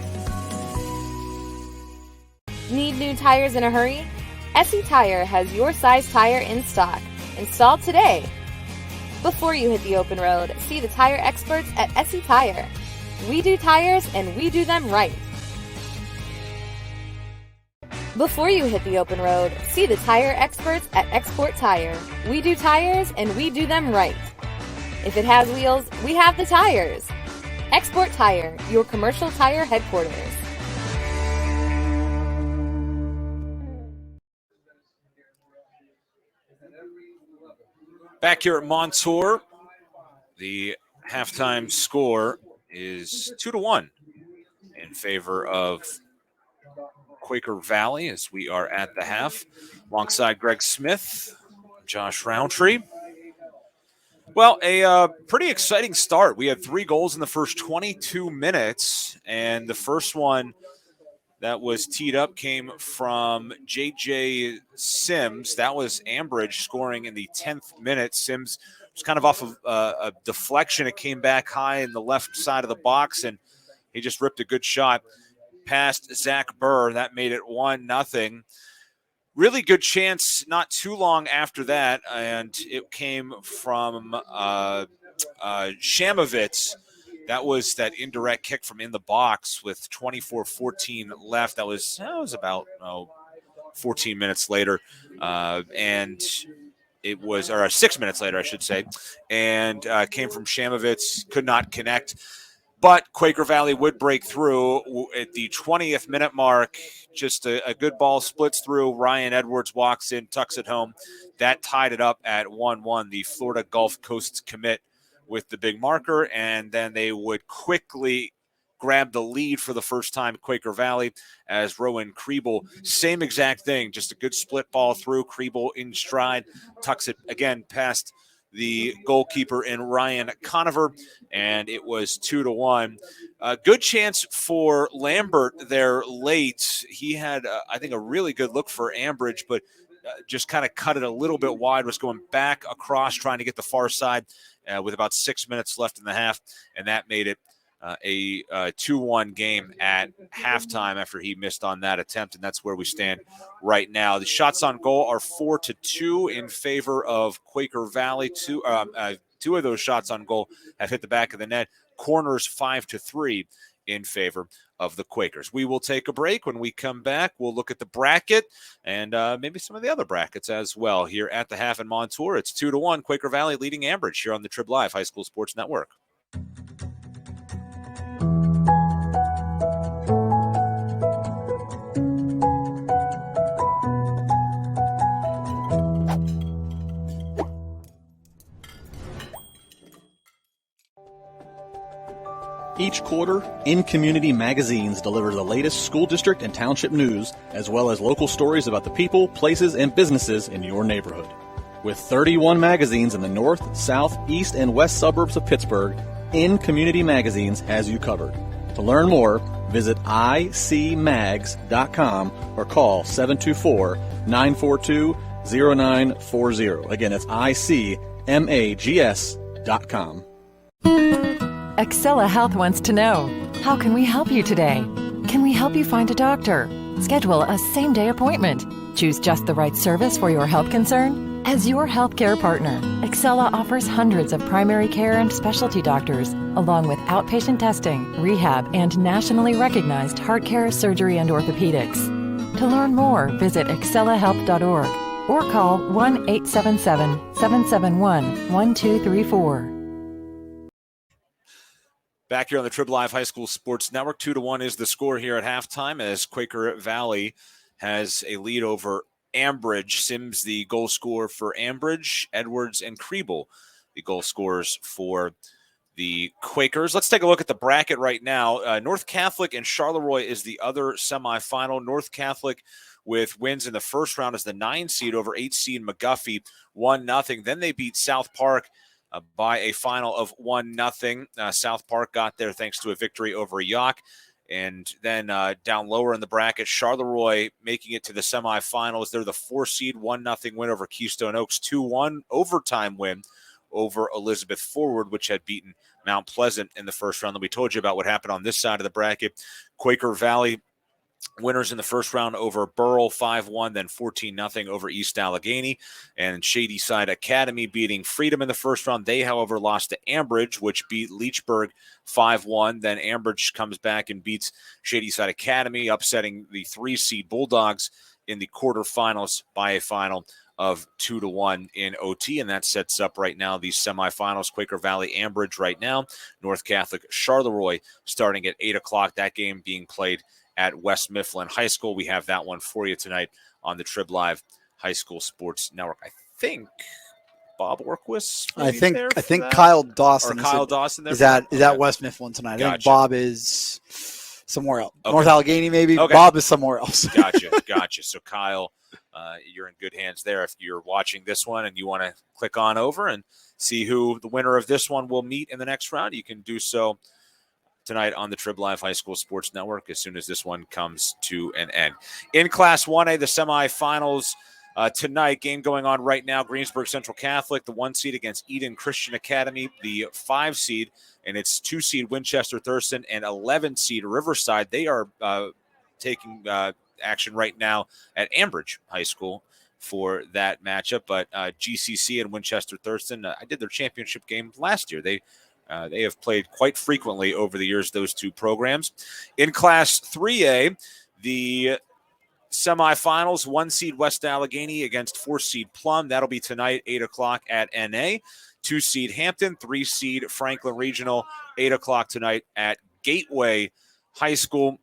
Need new tires in a hurry? SE Tire has your size tire in stock. Installed today. Before you hit the open road, see the tire experts at SE Tire. We do tires and we do them right. Before you hit the open road, see the tire experts at Export Tire. We do tires and we do them right. If it has wheels, we have the tires. Export Tire, your commercial tire headquarters. Back here at Montour, the halftime score is 2-1 in favor of Quaker Valley as we are at the half. Alongside Greg Smith, Josh Roundtree. Well, a pretty exciting start. We had 3 goals in the first 22 minutes, and the first one that was teed up came from J.J. Sims. That was Ambridge scoring in the 10th minute. Sims was kind of off of a deflection. It came back high in the left side of the box, and he just ripped a good shot past Zach Burr. That made it 1-0. Really good chance not too long after that, and it came from Shamovitz. That was that indirect kick from in the box with 24-14 left. That was about 14 minutes later. And it was, or 6 minutes later, I should say. And came from Shamovitz, could not connect. But Quaker Valley would break through at the 20th minute mark. Just a good ball splits through. Ryan Edwards walks in, tucks it home. That tied it up at 1-1. The Florida Gulf Coast commit with the big marker, and then they would quickly grab the lead for the first time at Quaker Valley as Rowan Kriebel, same exact thing, just a good split ball through. Kriebel in stride, tucks it again past the goalkeeper in Ryan Conover, and it was 2-1. A good chance for Lambert there late. He had, I think, a really good look for Ambridge, but just kind of cut it a little bit wide, was going back across trying to get the far side with about 6 minutes left in the half, and that made it a 2-1 game at halftime after he missed on that attempt, and that's where we stand right now. The shots on goal are 4-2 in favor of Quaker Valley. Two of those shots on goal have hit the back of the net. corners 5-3 in favor of the Quakers. We will take a break. When we come back, we'll look at the bracket and maybe some of the other brackets as well here at the Half and Montour. It's 2-1, Quaker Valley leading Ambridge here on the Trib Live High School Sports Network. Each quarter, In Community Magazines delivers the latest school district and township news, as well as local stories about the people, places, and businesses in your neighborhood. With 31 magazines in the north, south, east, and west suburbs of Pittsburgh, In Community Magazines has you covered. To learn more, visit icmags.com or call 724-942-0940. Again, it's icmags.com. Excella Health wants to know, how can we help you today? Can we help you find a doctor? Schedule a same-day appointment. Choose just the right service for your health concern? As your healthcare partner, Excella offers hundreds of primary care and specialty doctors, along with outpatient testing, rehab, and nationally recognized heart care, surgery, and orthopedics. To learn more, visit excellahealth.org or call 1-877-771-1234. Back here on the Trib Live High School Sports Network, 2-1 is the score here at halftime as Quaker Valley has a lead over Ambridge. Sims, the goal scorer for Ambridge, Edwards and Kriebel, the goal scorers for the Quakers. Let's take a look at the bracket right now. North Catholic and Charleroi is the other semifinal. North Catholic with wins in the first round as the 9 seed over 8 seed McGuffey, 1-0. Then they beat South Park by a final of 1-0. South Park got there thanks to a victory over York. And then down lower in the bracket, Charleroi making it to the semifinals. They're the 4 seed, 1-0 win over Keystone Oaks, 2-1 overtime win over Elizabeth Forward, which had beaten Mount Pleasant in the first round. And we told you about what happened on this side of the bracket. Quaker Valley winners in the first round over Burrell 5-1, then 14-0 over East Allegheny. And Shady Side Academy beating Freedom in the first round. They, however, lost to Ambridge, which beat Leechburg 5-1. Then Ambridge comes back and beats Shady Side Academy, upsetting the 3-seed Bulldogs in the quarterfinals by a final of 2-1 in OT. And that sets up right now the semifinals. Quaker Valley Ambridge right now. North Catholic Charleroi starting at 8 o'clock. That game being played at West Mifflin High School. We have that one for you tonight on the Trib Live High School Sports Network. I think Bob Orquist. I think Kyle Dawson. Or Kyle Dawson there. Is at West Mifflin tonight? Gotcha. I think Bob is somewhere else. Okay. North Allegheny, maybe. Okay. Bob is somewhere else. Gotcha. So Kyle, you're in good hands there. If you're watching this one and you want to click on over and see who the winner of this one will meet in the next round, you can do so tonight on the Trib Live High School Sports Network as soon as this one comes to an end. In Class 1A, the semifinals tonight, game going on right now, Greensburg Central Catholic, the 1 seed against Eden Christian Academy, the 5 seed, and it's 2 seed Winchester Thurston and 11 seed Riverside. They are taking action right now at Ambridge High School for that matchup, but GCC and Winchester Thurston, I did their championship game last year. They have played quite frequently over the years, those two programs. In Class 3A, the semifinals, 1 seed West Allegheny against 4 seed Plum. That'll be tonight, 8 o'clock at NA. 2 seed Hampton, 3 seed Franklin Regional, 8 o'clock tonight at Gateway High School.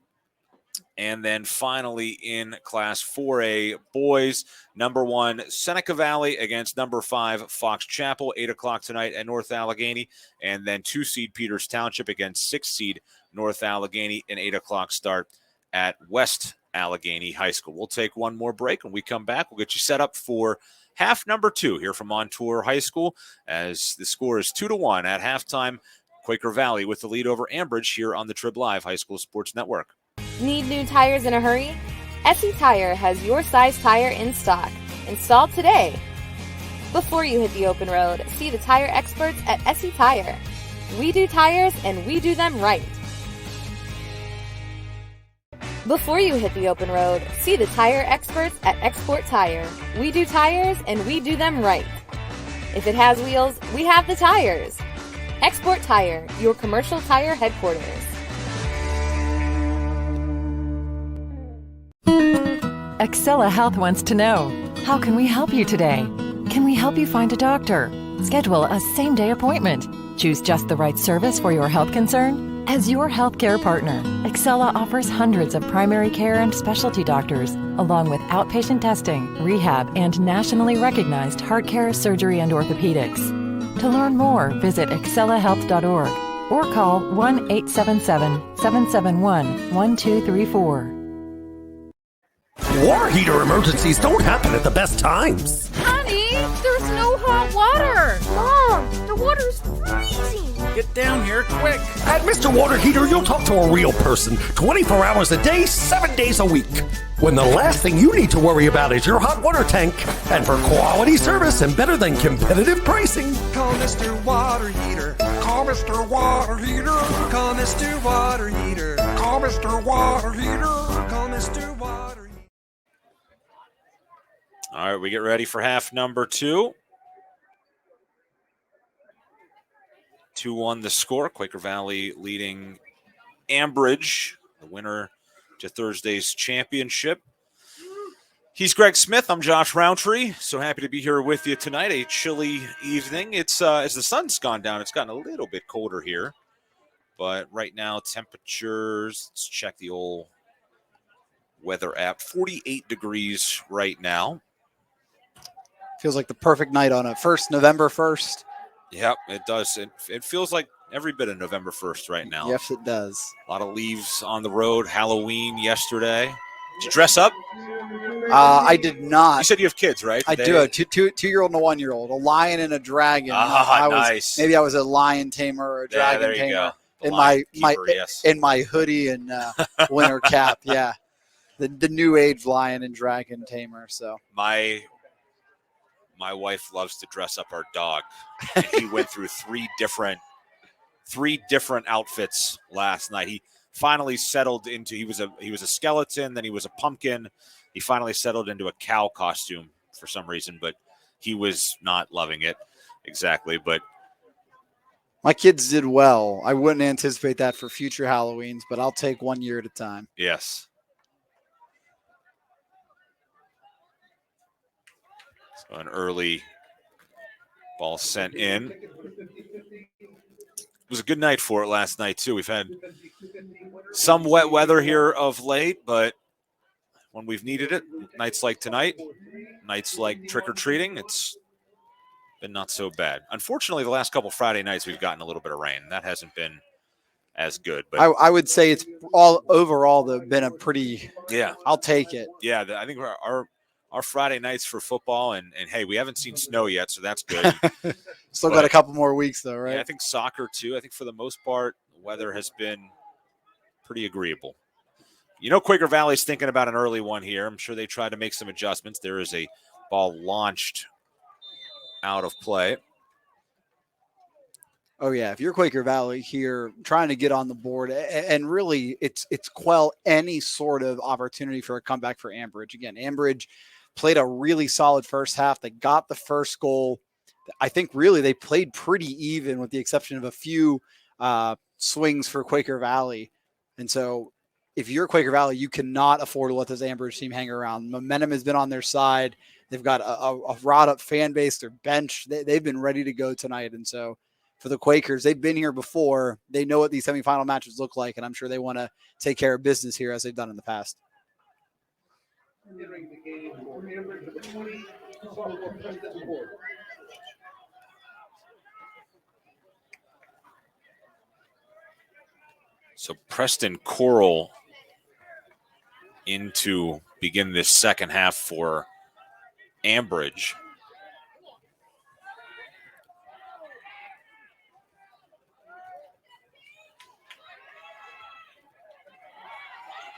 And then finally in Class 4A boys, number 1 Seneca Valley against number 5 Fox Chapel, 8 o'clock tonight at North Allegheny. And then 2 seed Peters Township against 6 seed North Allegheny, an 8 o'clock start at West Allegheny High School. We'll take one more break. When we come back, we'll get you set up for half number 2 here from Montour High School as the score is 2-1 at halftime. Quaker Valley with the lead over Ambridge here on the Trib Live High School Sports Network. Need new tires in a hurry? SE Tire has your size tire in stock. Install today. Before you hit the open road, see the tire experts at SE Tire. We do tires and we do them right. Before you hit the open road, see the tire experts at Export Tire. We do tires and we do them right. If it has wheels, we have the tires. Export Tire, your commercial tire headquarters. Excella Health wants to know, how can we help you today? Can we help you find a doctor? Schedule a same-day appointment. Choose just the right service for your health concern? As your healthcare partner, Excella offers hundreds of primary care and specialty doctors, along with outpatient testing, rehab, and nationally recognized heart care, surgery, and orthopedics. To learn more, visit excellahealth.org or call 1-877-771-1234. Water heater emergencies don't happen at the best times. Honey, there's no hot water. Mom, the water's freezing. Get down here quick. At Mr. Water Heater, you'll talk to a real person 24 hours a day, 7 days a week. When the last thing you need to worry about is your hot water tank. And for quality service and better than competitive pricing, call Mr. Water Heater. Call Mr. Water Heater. Call Mr. Water Heater. Call Mr. Water Heater. Call Mr. Water Heater. All right, we get ready for half number 2. 2-1 the score. Quaker Valley leading Ambridge, the winner to Thursday's championship. He's Greg Smith. I'm Josh Roundtree. So happy to be here with you tonight. A chilly evening. It's as the sun's gone down, it's gotten a little bit colder here. But right now, temperatures, let's check the old weather app. 48 degrees right now. Feels like the perfect night on it. November 1st. Yep, it does. It feels like every bit of November 1st right now. Yes, it does. A lot of leaves on the road. Halloween yesterday. Did you dress up? I did not. You said you have kids, right? I do. A two-year-old and a 1-year-old. A lion and a dragon. Nice. Maybe I was a lion tamer or a dragon there tamer. You go. In my hoodie and winter cap. Yeah, the new age lion and dragon tamer. So my wife loves to dress up our dog. And he went through three different outfits last night. He finally settled into he was a skeleton, then he was a pumpkin. He finally settled into a cow costume for some reason, but he was not loving it exactly. But my kids did well. I wouldn't anticipate that for future Halloweens, but I'll take 1 year at a time. Yes. So an early ball sent in. It was a good night for it last night, too. We've had some wet weather here of late, but when we've needed it, nights like tonight, nights like trick-or-treating, it's been not so bad. Unfortunately, the last couple Friday nights, we've gotten a little bit of rain. That hasn't been as good. But I would say it's all overall been a pretty – yeah. I'll take it. Yeah, I think our Friday nights for football, and hey, we haven't seen snow yet, so that's good. Still got a couple more weeks, though, right? Yeah, I think soccer, too. I think for the most part, the weather has been pretty agreeable. You know, Quaker Valley's thinking about an early one here. I'm sure they tried to make some adjustments. There is a ball launched out of play. Oh, yeah. If you're Quaker Valley here trying to get on the board, and really it's quell any sort of opportunity for a comeback for Ambridge. Again, Ambridge played a really solid first half. They got the first goal. I think really they played pretty even with the exception of a few swings for Quaker Valley. And so if you're Quaker Valley, you cannot afford to let this Ambridge team hang around. Momentum has been on their side. They've got a wrought-up fan base. Their bench, they've been ready to go tonight. And so for the Quakers, they've been here before. They know what these semifinal matches look like, and I'm sure they want to take care of business here as they've done in the past. So Preston Coral in to begin this second half for Ambridge.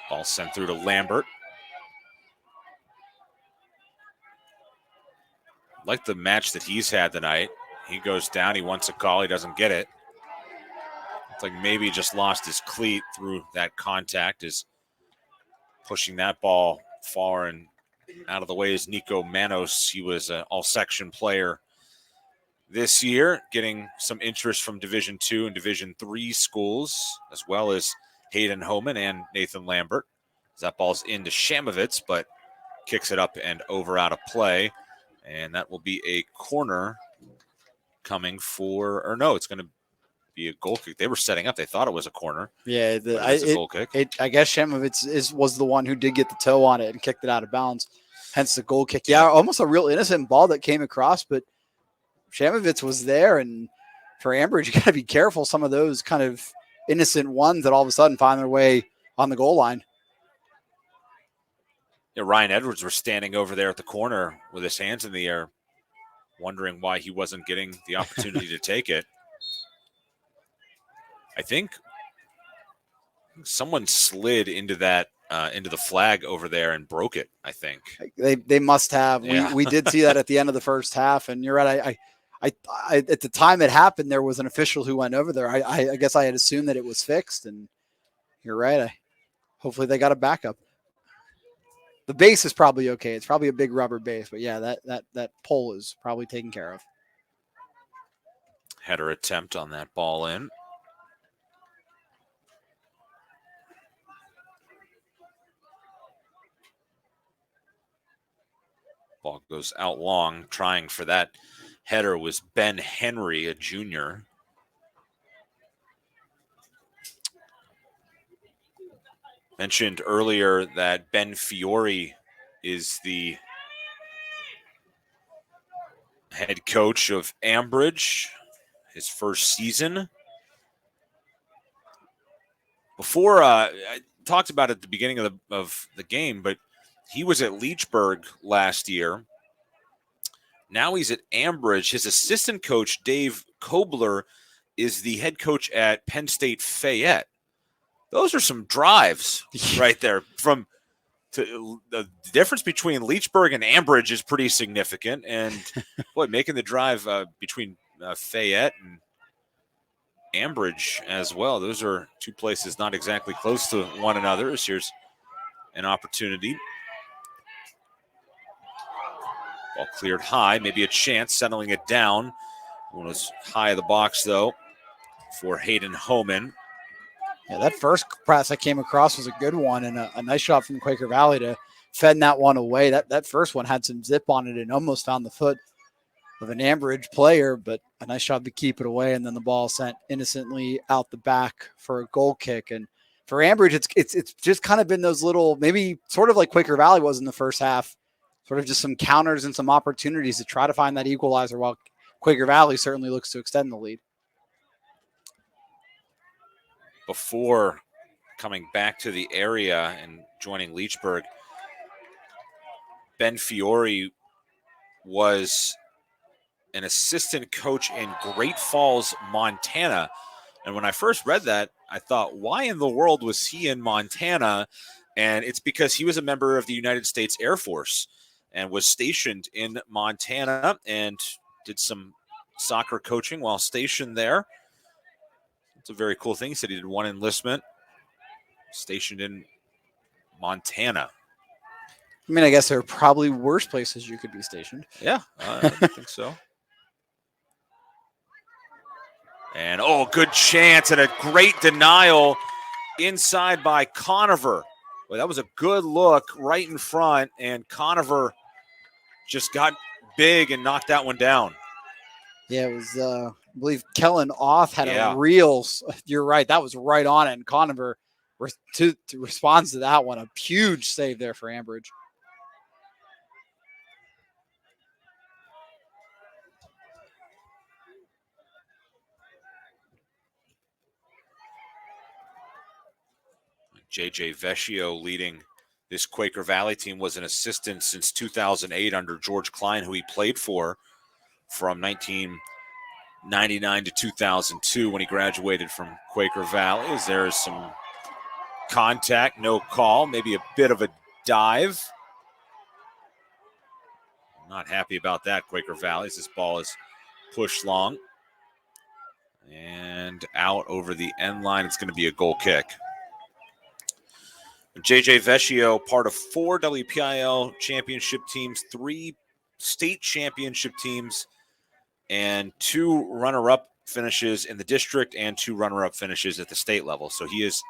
Ball sent through to Lambert. Like the match that he's had tonight. He goes down, he wants a call, he doesn't get it. It's like maybe he just lost his cleat through that contact, is pushing that ball far and out of the way is Nico Manos. He was an all-section player this year, getting some interest from Division II and Division III schools, as well as Hayden Homan and Nathan Lambert. That ball's into Shamovitz, but kicks it up and over out of play. And that will be a corner coming for, or no, it's going to be a goal kick. They were setting up. They thought it was a corner. Yeah, it's a goal kick. I guess Shamovitz was the one who did get the toe on it and kicked it out of bounds, hence the goal kick. Yeah, almost a real innocent ball that came across, but Shamovitz was there. And for Ambridge, you got to be careful. Some of those kind of innocent ones that all of a sudden find their way on the goal line. Yeah, Ryan Edwards was standing over there at the corner with his hands in the air, wondering why he wasn't getting the opportunity to take it. I think someone slid into that into the flag over there and broke it. I think they must have. Yeah. We did see that at the end of the first half, and you're right. I at the time it happened, there was an official who went over there. I guess I had assumed that it was fixed, and you're right. Hopefully they got a backup. The base is probably okay. It's probably a big rubber base, but yeah, that pole is probably taken care of. Header attempt on that ball in. Ball goes out long. Trying for that header was Ben Henry, a junior. Mentioned earlier that Ben Fiore is the head coach of Ambridge, his first season. Before, I talked about it at the beginning of the game, but he was at Leechburg last year. Now he's at Ambridge. His assistant coach, Dave Kobler, is the head coach at Penn State Fayette. Those are some drives right there. The difference between Leechburg and Ambridge is pretty significant. And boy, making the drive between Fayette and Ambridge as well. Those are two places not exactly close to one another. So here's an opportunity. Ball cleared high, maybe a chance, settling it down. One was high of the box, though, for Hayden Homan. Yeah, that first pass that came across was a good one, and a nice shot from Quaker Valley to fend that one away. That first one had some zip on it and almost found the foot of an Ambridge player, but a nice job to keep it away, and then the ball sent innocently out the back for a goal kick. And for Ambridge, it's just kind of been those little, maybe sort of like Quaker Valley was in the first half, sort of just some counters and some opportunities to try to find that equalizer, while Quaker Valley certainly looks to extend the lead. Before coming back to the area and joining Leechburg, Ben Fiore was an assistant coach in Great Falls, Montana. And when I first read that, I thought, why in the world was he in Montana? And it's because he was a member of the United States Air Force and was stationed in Montana and did some soccer coaching while stationed there. It's a very cool thing. He said he did one enlistment stationed in Montana. I mean, I guess there are probably worse places you could be stationed. Yeah, I think so. And, good chance and a great denial inside by Conover. Well, that was a good look right in front, and Conover just got big and knocked that one down. Yeah, it was, I believe Kellen Oth had a real, you're right, that was right on it, and Conover responds to that one. A huge save there for Ambridge. J.J. Vecchio leading this Quaker Valley team, was an assistant since 2008 under George Klein, who he played for from 1999 to 2002 when he graduated from Quaker Valley. There's some contact, no call, maybe a bit of a dive. Not happy about that, Quaker Valley, as this ball is pushed long and out over the end line. It's going to be a goal kick. J.J. Vecchio, part of 4 WPIAL championship teams, 3 state championship teams, and 2 runner-up finishes in the district and 2 runner-up finishes at the state level. So he has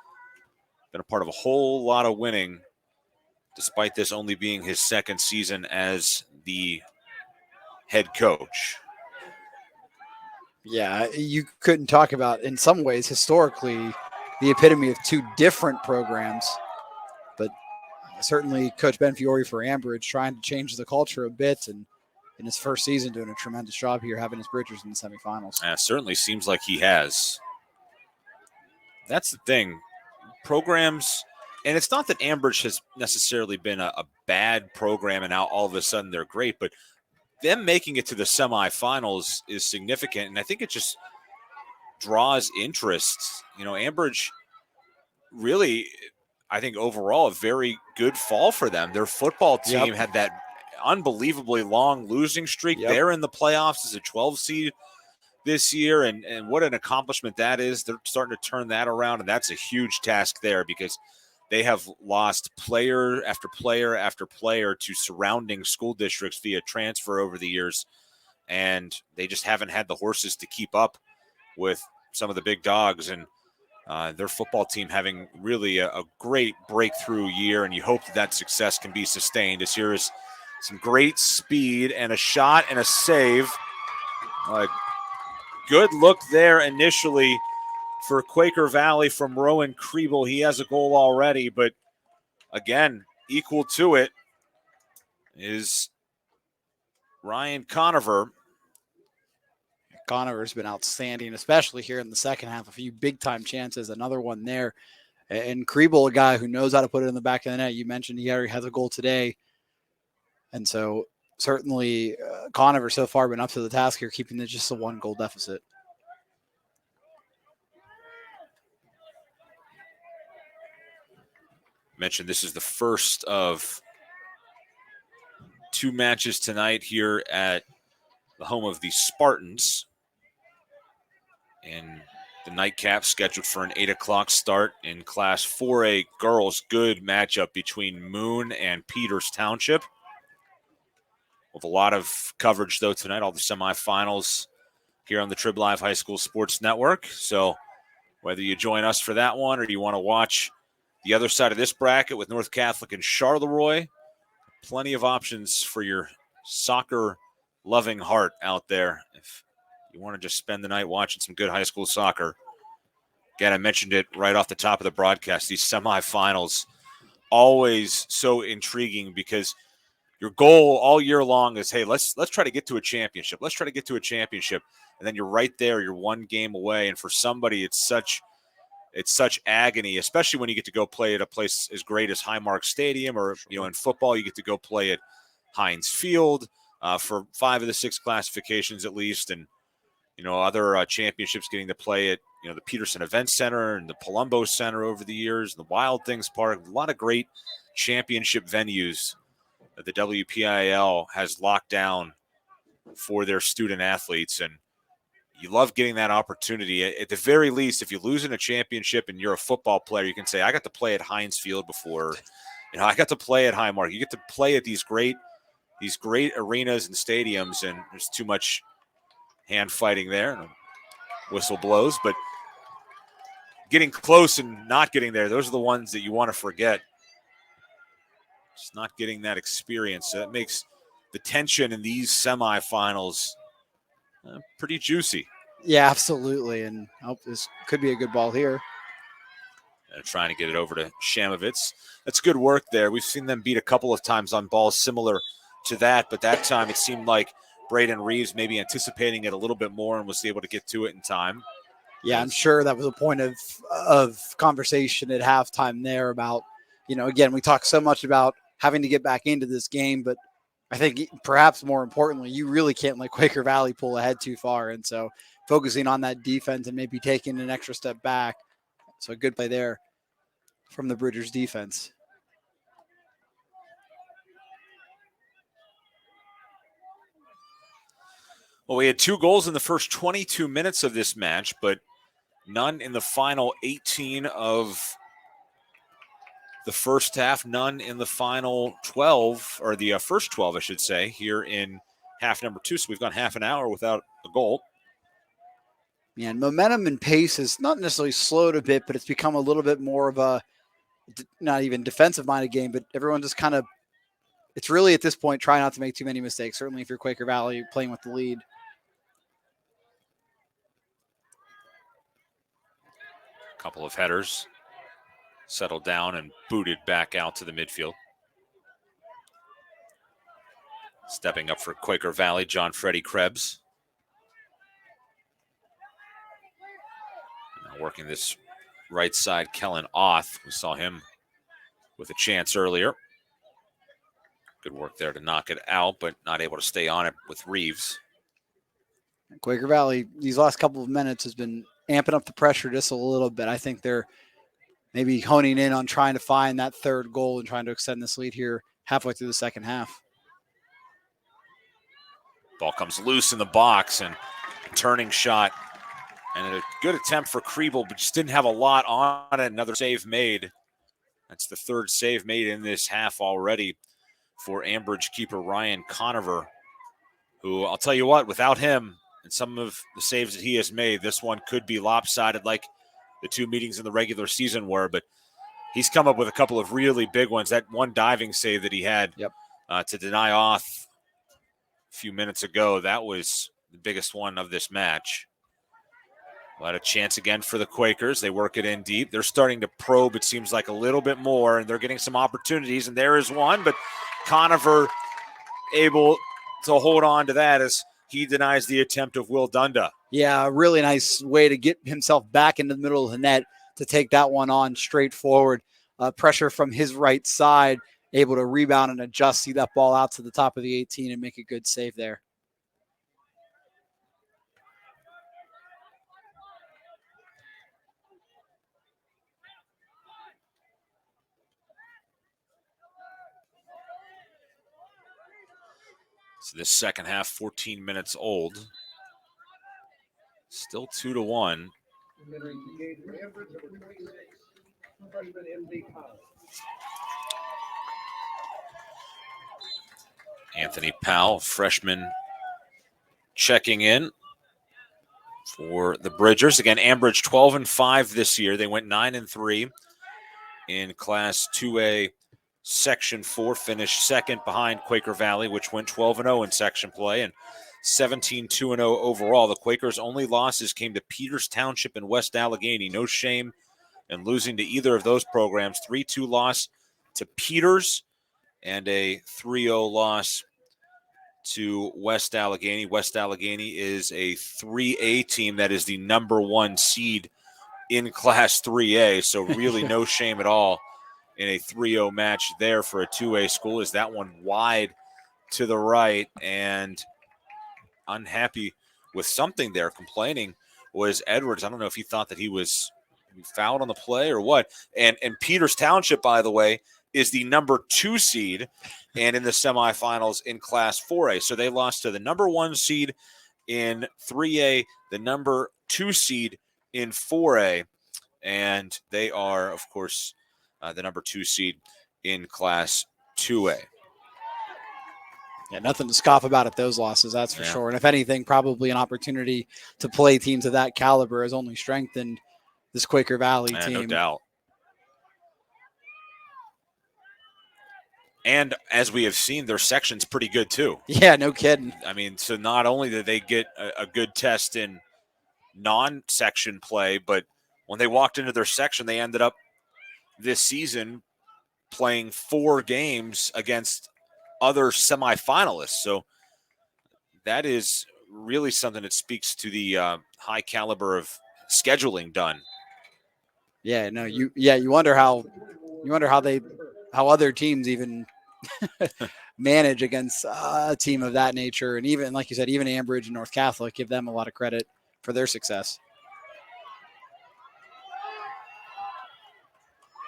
been a part of a whole lot of winning, despite this only being his second season as the head coach. Yeah, you couldn't talk about, in some ways, historically, the epitome of 2 different programs. But certainly Coach Ben Fiore for Ambridge trying to change the culture a bit, and in his first season doing a tremendous job here, having his Bridgers in the semifinals. Certainly seems like he has. That's the thing. Programs, and it's not that Ambridge has necessarily been a bad program and now all of a sudden they're great, but them making it to the semifinals is significant, and I think it just draws interest. Ambridge really, I think overall, a very good fall for them. Their football team had that unbelievably long losing streak. They're in the playoffs as a 12 seed this year, and what an accomplishment that is. They're starting to turn that around, and that's a huge task there because they have lost player after player after player to surrounding school districts via transfer over the years, and they just haven't had the horses to keep up with some of the big dogs, and their football team having really a great breakthrough year, and you hope that success can be sustained. As here is some great speed and a shot and a save. Good look there initially for Quaker Valley from Rowan Kriebel. He has a goal already, but again, equal to it is Ryan Conover. Conover's been outstanding, especially here in the second half. A few big-time chances, another one there. And Kriebel, a guy who knows how to put it in the back of the net. You mentioned he already has a goal today. And so certainly Conover so far been up to the task here, keeping it just a 1-goal deficit. Mentioned this is the first of 2 matches tonight here at the home of the Spartans. And the nightcap scheduled for an 8 o'clock start in Class 4A girls. Good matchup between Moon and Peters Township. With a lot of coverage, though, tonight, all the semifinals here on the Trib Live High School Sports Network. So whether you join us for that one or you want to watch the other side of this bracket with North Catholic and Charleroi, plenty of options for your soccer-loving heart out there if you want to just spend the night watching some good high school soccer. Again, I mentioned it right off the top of the broadcast. These semifinals, always so intriguing because your goal all year long is, hey, let's try to get to a championship. Let's try to get to a championship. And then you're right there. You're 1 game away. And for somebody, it's such agony, especially when you get to go play at a place as great as Highmark Stadium, or in football, you get to go play at Heinz Field for 5 of the 6 classifications at least, and other championships getting to play at the Peterson Event Center and the Palumbo Center over the years, the Wild Things Park. A lot of great championship venues that the WPIAL has locked down for their student athletes, and you love getting that opportunity. At the very least, if you lose in a championship and you're a football player, you can say, I got to play at Heinz Field before. I got to play at Highmark. You get to play at these great arenas and stadiums, and there's too much hand fighting there. And whistle blows, but getting close and not getting there, those are the ones that you want to forget. Just not getting that experience. So that makes the tension in these semifinals pretty juicy. Yeah, absolutely. And this could be a good ball here. Trying to get it over to Shamovitz. That's good work there. We've seen them beat a couple of times on balls similar to that, but that time it seemed like Braden Reeves maybe anticipating it a little bit more and was able to get to it in time. Yeah, I'm sure that was a point of conversation at halftime there about, again, we talk so much about having to get back into this game, but I think perhaps more importantly, you really can't let Quaker Valley pull ahead too far. And so focusing on that defense and maybe taking an extra step back. So a good play there from the Bridgers defense. Well, we had 2 goals in the first 22 minutes of this match, but none in the final 18 of the first half, none in the final 12, or the first 12, I should say, here in half number 2, so we've gone half an hour without a goal. Yeah, and momentum and pace has not necessarily slowed a bit, but it's become a little bit more of a not even defensive-minded game, but everyone just kind of, it's really at this point, try not to make too many mistakes, certainly if you're Quaker Valley playing with the lead. A couple of headers settled down and booted back out to the midfield. Stepping up for Quaker Valley, John Freddie Krebs. Now working this right side, Kellen Oth. We saw him with a chance earlier. Good work there to knock it out, but not able to stay on it with Reeves. Quaker Valley, these last couple of minutes, has been amping up the pressure just a little bit. I think they're maybe honing in on trying to find that third goal and trying to extend this lead here halfway through the second half. Ball comes loose in the box and turning shot. And a good attempt for Kriebel, but just didn't have a lot on it. Another save made. That's the third save made in this half already for Ambridge keeper Ryan Conover, who I'll tell you what, without him and some of the saves that he has made, this one could be lopsided like the 2 meetings in the regular season were, but he's come up with a couple of really big ones. That one diving save that he had to deny off a few minutes ago, that was the biggest one of this match. But a chance again for the Quakers. They work it in deep. They're starting to probe, it seems like, a little bit more, and they're getting some opportunities, and there is one, but Conover able to hold on to that as he denies the attempt of Will Dunda. Yeah, a really nice way to get himself back into the middle of the net to take that one on straight forward. Pressure from his right side, able to rebound and adjust, see that ball out to the top of the 18 and make a good save there. So this second half, 14 minutes old. Still 2-1. Anthony Powell, freshman, checking in for the Bridgers. Again, Ambridge 12-5 this year. They went 9-3 in Class 2A Section 4, finished second behind Quaker Valley, which went 12-0 in section play and 17-2-0 overall. The Quakers' only losses came to Peters Township and West Allegheny. No shame in losing to either of those programs. 3-2 loss to Peters and a 3-0 loss to West Allegheny. West Allegheny is a 3A team that is the number 1 seed in Class 3A, so really no shame at all in a 3-0 match there for a 2A school. Is that one wide to the right, and unhappy with something there, complaining, was Edwards. I don't know if he thought that he was fouled on the play or what. And Peters Township, by the way, is the number 2 seed and in the semifinals in Class 4A. So they lost to the number 1 seed in 3A, the number 2 seed in 4A, and they are, of course, the number 2 seed in Class 2A. Yeah, nothing to scoff about at those losses, that's for sure. And if anything, probably an opportunity to play teams of that caliber has only strengthened this Quaker Valley team. No doubt. And as we have seen, their section's pretty good too. Yeah, no kidding. I mean, so not only did they get a good test in non-section play, but when they walked into their section, they ended up this season playing 4 games against other semifinalists. So that is really something that speaks to the high caliber of scheduling done. Yeah, no, you wonder how other teams even manage against a team of that nature. And even, like you said, even Ambridge and North Catholic, give them a lot of credit for their success.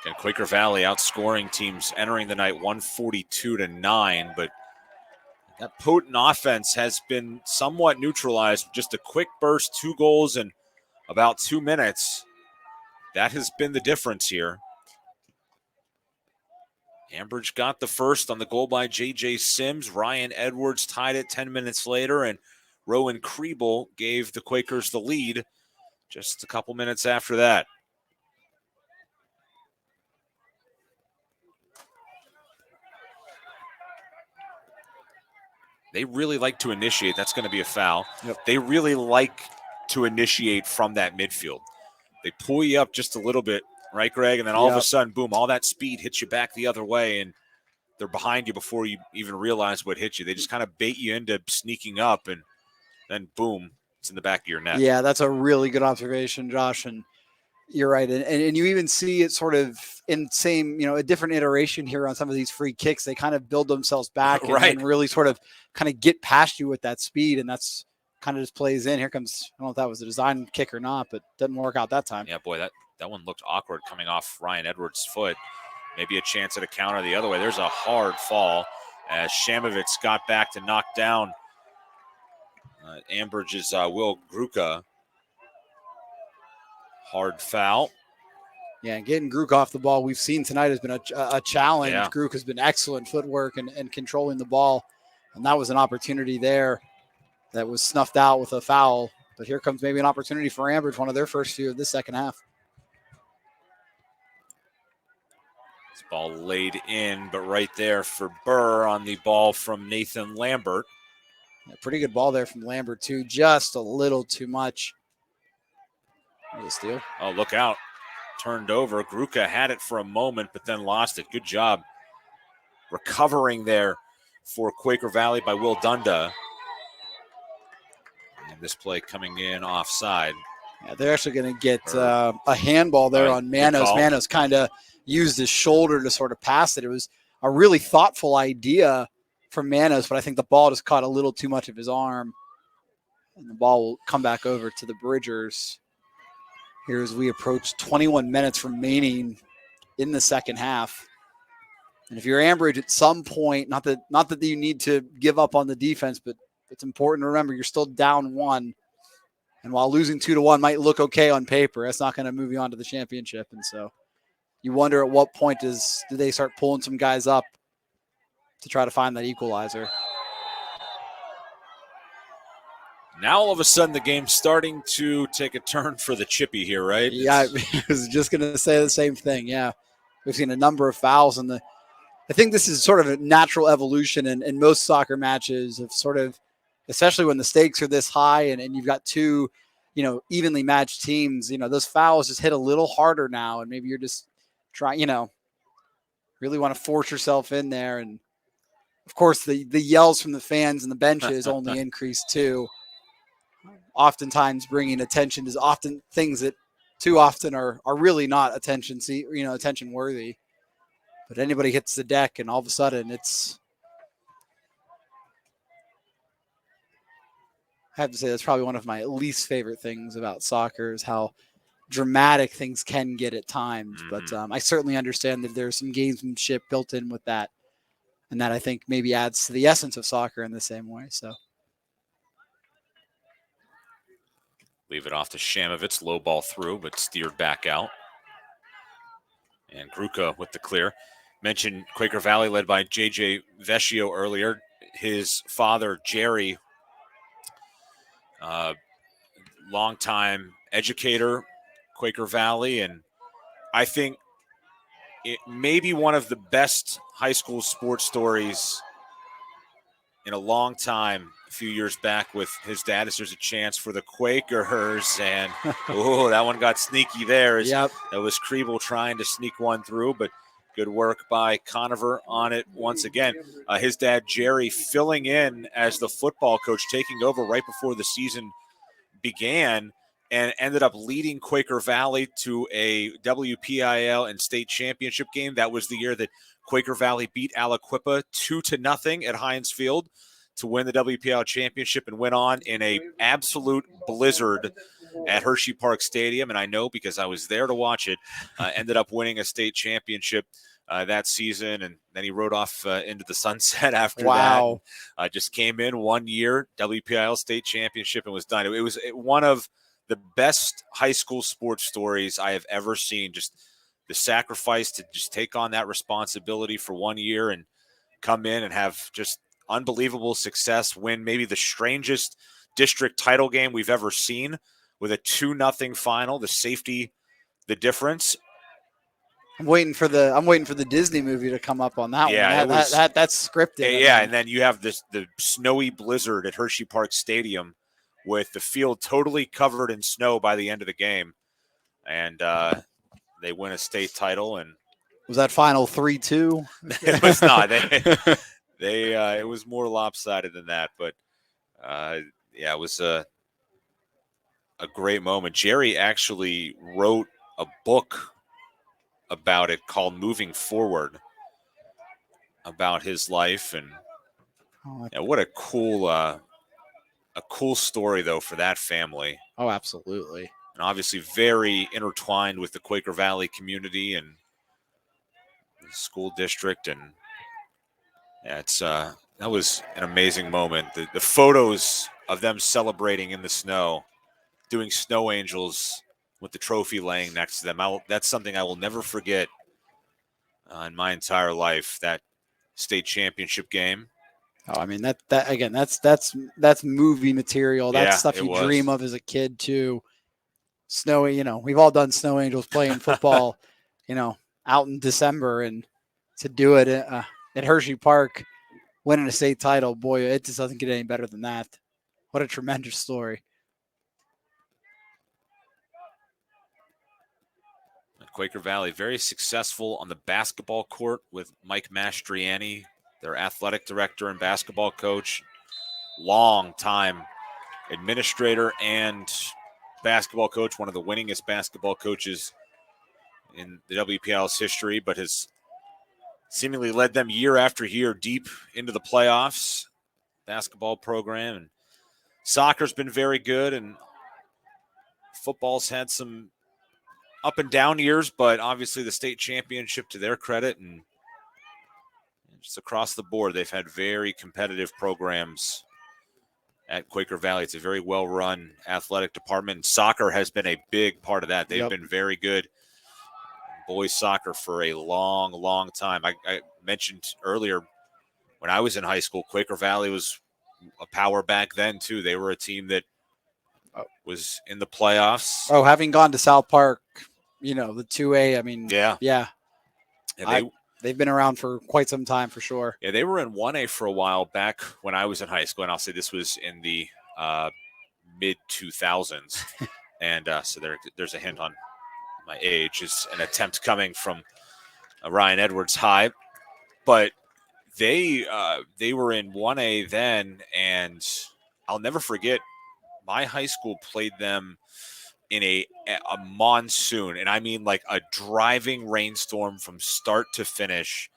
And Quaker Valley outscoring teams entering the night 142-9, but that potent offense has been somewhat neutralized. Just a quick burst, 2 goals in about 2 minutes. That has been the difference here. Ambridge got the first on the goal by J.J. Sims. Ryan Edwards tied it 10 minutes later, and Rowan Kriebel gave the Quakers the lead just a couple minutes after that. They really like to initiate. That's going to be a foul. Yep. They really like to initiate from that midfield. They pull you up just a little bit, right, Greg? And then all of a sudden, boom, all that speed hits you back the other way, and they're behind you before you even realize what hit you. They just kind of bait you into sneaking up, and then boom, it's in the back of your net. Yeah, that's a really good observation, Josh. And you're right. And you even see it sort of in same, a different iteration here on some of these free kicks. They kind of build themselves back and really sort of kind of get past you with that speed. And that's kind of just plays in. Here comes, I don't know if that was a design kick or not, but didn't work out that time. Yeah, boy, that one looked awkward coming off Ryan Edwards' foot. Maybe a chance at a counter the other way. There's a hard fall as Shamovitz got back to knock down Ambridge's Will Gruka. Hard foul. Yeah, and getting Gruk off the ball, we've seen tonight has been a challenge. Yeah. Gruk has been excellent footwork and controlling the ball. And that was an opportunity there that was snuffed out with a foul. But here comes maybe an opportunity for Ambridge, one of their first few of this second half. This ball laid in, but right there for Burr on the ball from Nathan Lambert. Yeah, pretty good ball there from Lambert, too. Just a little too much. A steal. Oh, look out. Turned over. Gruka had it for a moment, but then lost it. Good job recovering there for Quaker Valley by Will Dunda. And this play coming in offside. Yeah, they're actually going to get a handball there on Manos. Manos kind of used his shoulder to sort of pass it. It was a really thoughtful idea from Manos, but I think the ball just caught a little too much of his arm. And the ball will come back over to the Bridgers. Here as we approach 21 minutes remaining in the second half. And if you're Ambridge at some point, not that you need to give up on the defense, but it's important to remember you're still down one. And while losing 2-1 might look okay on paper, that's not going to move you on to the championship. And so you wonder at what point do they start pulling some guys up to try to find that equalizer. Now all of a sudden the game's starting to take a turn for the chippy here, right? Yeah, I was just going to say the same thing. Yeah, we've seen a number of fouls, and I think this is sort of a natural evolution in most soccer matches of sort of, especially when the stakes are this high and you've got two, evenly matched teams. Those fouls just hit a little harder now, and maybe you're just trying, really want to force yourself in there. And of course, the yells from the fans and the benches only increase too. Oftentimes bringing attention is often things that too often are really not attention worthy. But anybody hits the deck and all of a sudden I have to say that's probably one of my least favorite things about soccer is how dramatic things can get at times. But I certainly understand that there's some gamesmanship built in with that. And that I think maybe adds to the essence of soccer in the same way. So. Leave it off to Shamovitz. Low ball through, but steered back out. And Gruka with the clear. Mentioned Quaker Valley led by J.J. Vecchio earlier. His father, Jerry, longtime educator, Quaker Valley. And I think it may be one of the best high school sports stories in a long time. A few years back with his dad, as there's a chance for the Quakers, and that one got sneaky there. Yep. That was Kriebel trying to sneak one through, but good work by Conover on it once again. His dad, Jerry, filling in as the football coach, taking over right before the season began, and ended up leading Quaker Valley to a WPIAL and state championship game. That was the year that Quaker Valley beat Aliquippa 2-0 at Heinz Field to win the WPIAL championship, and went on in a absolute blizzard at Hershey Park Stadium. And I know because I was there to watch it, ended up winning a state championship that season. And then he rode off into the sunset after that. Just came in 1 year, WPIAL state championship, and was done. It was one of the best high school sports stories I have ever seen. Just the sacrifice to just take on that responsibility for 1 year and come in and have just unbelievable success, win maybe the strangest district title game we've ever seen with a 2-0 final, the safety, the difference. I'm waiting for the Disney movie to come up on that one. That's scripted. Yeah, and then you have the snowy blizzard at Hershey Park Stadium with the field totally covered in snow by the end of the game. And they win a state title. And was that final 3-2? It was not. It was more lopsided than that. But, it was a great moment. Jerry actually wrote a book about it called Moving Forward, about his life. And what a cool story, though, for that family. Oh, absolutely. And obviously very intertwined with the Quaker Valley community and the school district. And that was an amazing moment. The photos of them celebrating in the snow, doing snow angels with the trophy laying next to them. That's something I will never forget in my entire life, that state championship game. Oh, I mean, that's movie material. That's stuff you dream of as a kid too. Snowy, we've all done snow angels playing football, out in December, and to do it at Hershey Park, winning a state title, boy, it just doesn't get any better than that. What a tremendous story. Quaker Valley, very successful on the basketball court with Mike Mastriani, their athletic director and basketball coach, long-time administrator and basketball coach, one of the winningest basketball coaches in the WPIAL's history, but has seemingly led them year after year deep into the playoffs, basketball program. And soccer's been very good, and football's had some up and down years, but obviously the state championship to their credit, and just across the board, they've had very competitive programs at Quaker Valley. It's a very well-run athletic department. Soccer has been a big part of that. They've been very good in boys soccer for a long, long time. I mentioned earlier when I was in high school, Quaker Valley was a power back then too. They were a team that was in the playoffs. Oh, having gone to South Park, the 2A, I mean, yeah. They've been around for quite some time for sure. Yeah, they were in 1A for a while back when I was in high school, and I'll say this was in the mid-2000s. And so there's a hint on my age. Is an attempt coming from Ryan Edwards High. But they were in 1A then, and I'll never forget, my high school played them in a monsoon, and I mean like a driving rainstorm from start to finish.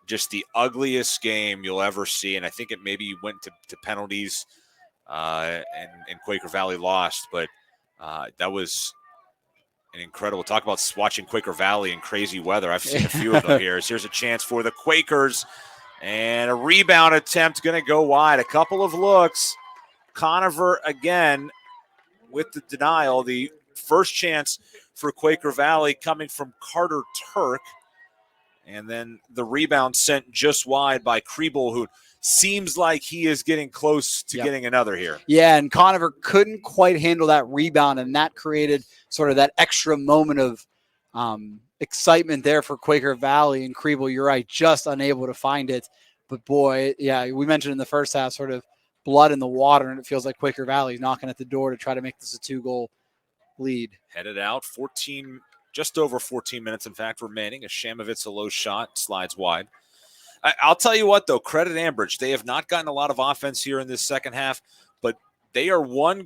Just the ugliest game you'll ever see, and I think it maybe went to penalties, and Quaker Valley lost, but that was an incredible. Talk about watching Quaker Valley in crazy weather. I've seen a few of them here. So here's a chance for the Quakers, and a rebound attempt going to go wide. A couple of looks. Conover again with the denial. The first chance for Quaker Valley coming from Carter Turk. And then the rebound sent just wide by Kriebel, who seems like he is getting close to getting another here. Yeah, and Conover couldn't quite handle that rebound, and that created sort of that extra moment of excitement there for Quaker Valley. And Kriebel, you're right, just unable to find it. But boy, we mentioned in the first half sort of blood in the water, and it feels like Quaker Valley is knocking at the door to try to make this a 2-goal lead. Headed out, just over 14 minutes, in fact, remaining. A Shamovitz, a low shot, slides wide. I'll tell you what, though, credit Ambridge. They have not gotten a lot of offense here in this second half, but they are one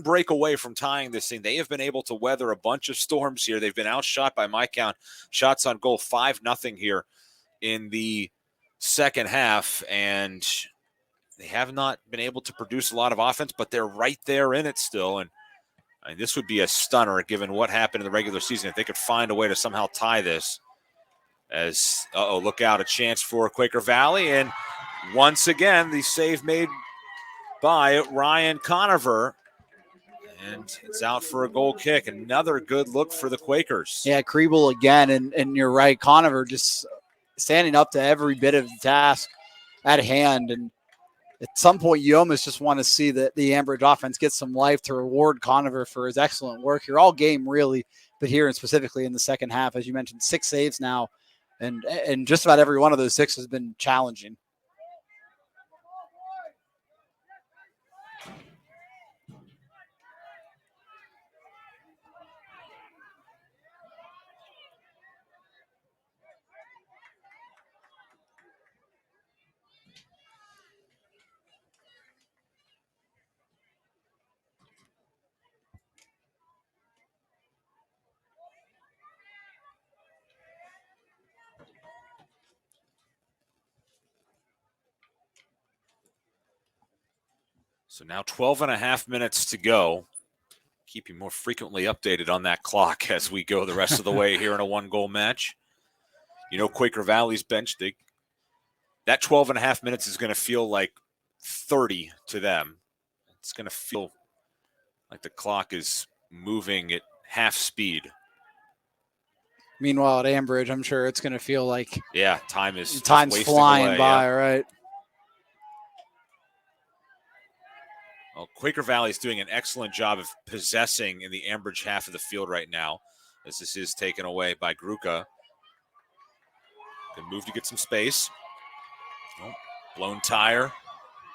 break away from tying this thing. They have been able to weather a bunch of storms here. They've been outshot by my count. Shots on goal, 5-0 here in the second half, and they have not been able to produce a lot of offense, but they're right there in it still. And this would be a stunner given what happened in the regular season if they could find a way to somehow tie this. As, look out, a chance for Quaker Valley. And once again, the save made by Ryan Conover. And it's out for a goal kick. Another good look for the Quakers. Yeah, Kriebel again, and you're right. Conover just standing up to every bit of the task at hand. And at some point, you almost just want to see the Ambridge offense get some life to reward Conover for his excellent work here all game, really, but here and specifically in the second half. As you mentioned, 6 saves now, and just about every one of those 6 has been challenging. So now 12 and a half minutes to go. Keep you more frequently updated on that clock as we go the rest of the way here in a 1-goal match. You know, Quaker Valley's bench, that 12 and a half minutes is going to feel like 30 to them. It's going to feel like the clock is moving at half speed. Meanwhile, at Ambridge, I'm sure it's going to feel like time's flying away, by, right? Well, Quaker Valley is doing an excellent job of possessing in the Ambridge half of the field right now, as this is taken away by Gruka. Good move to get some space. Oh, blown tire.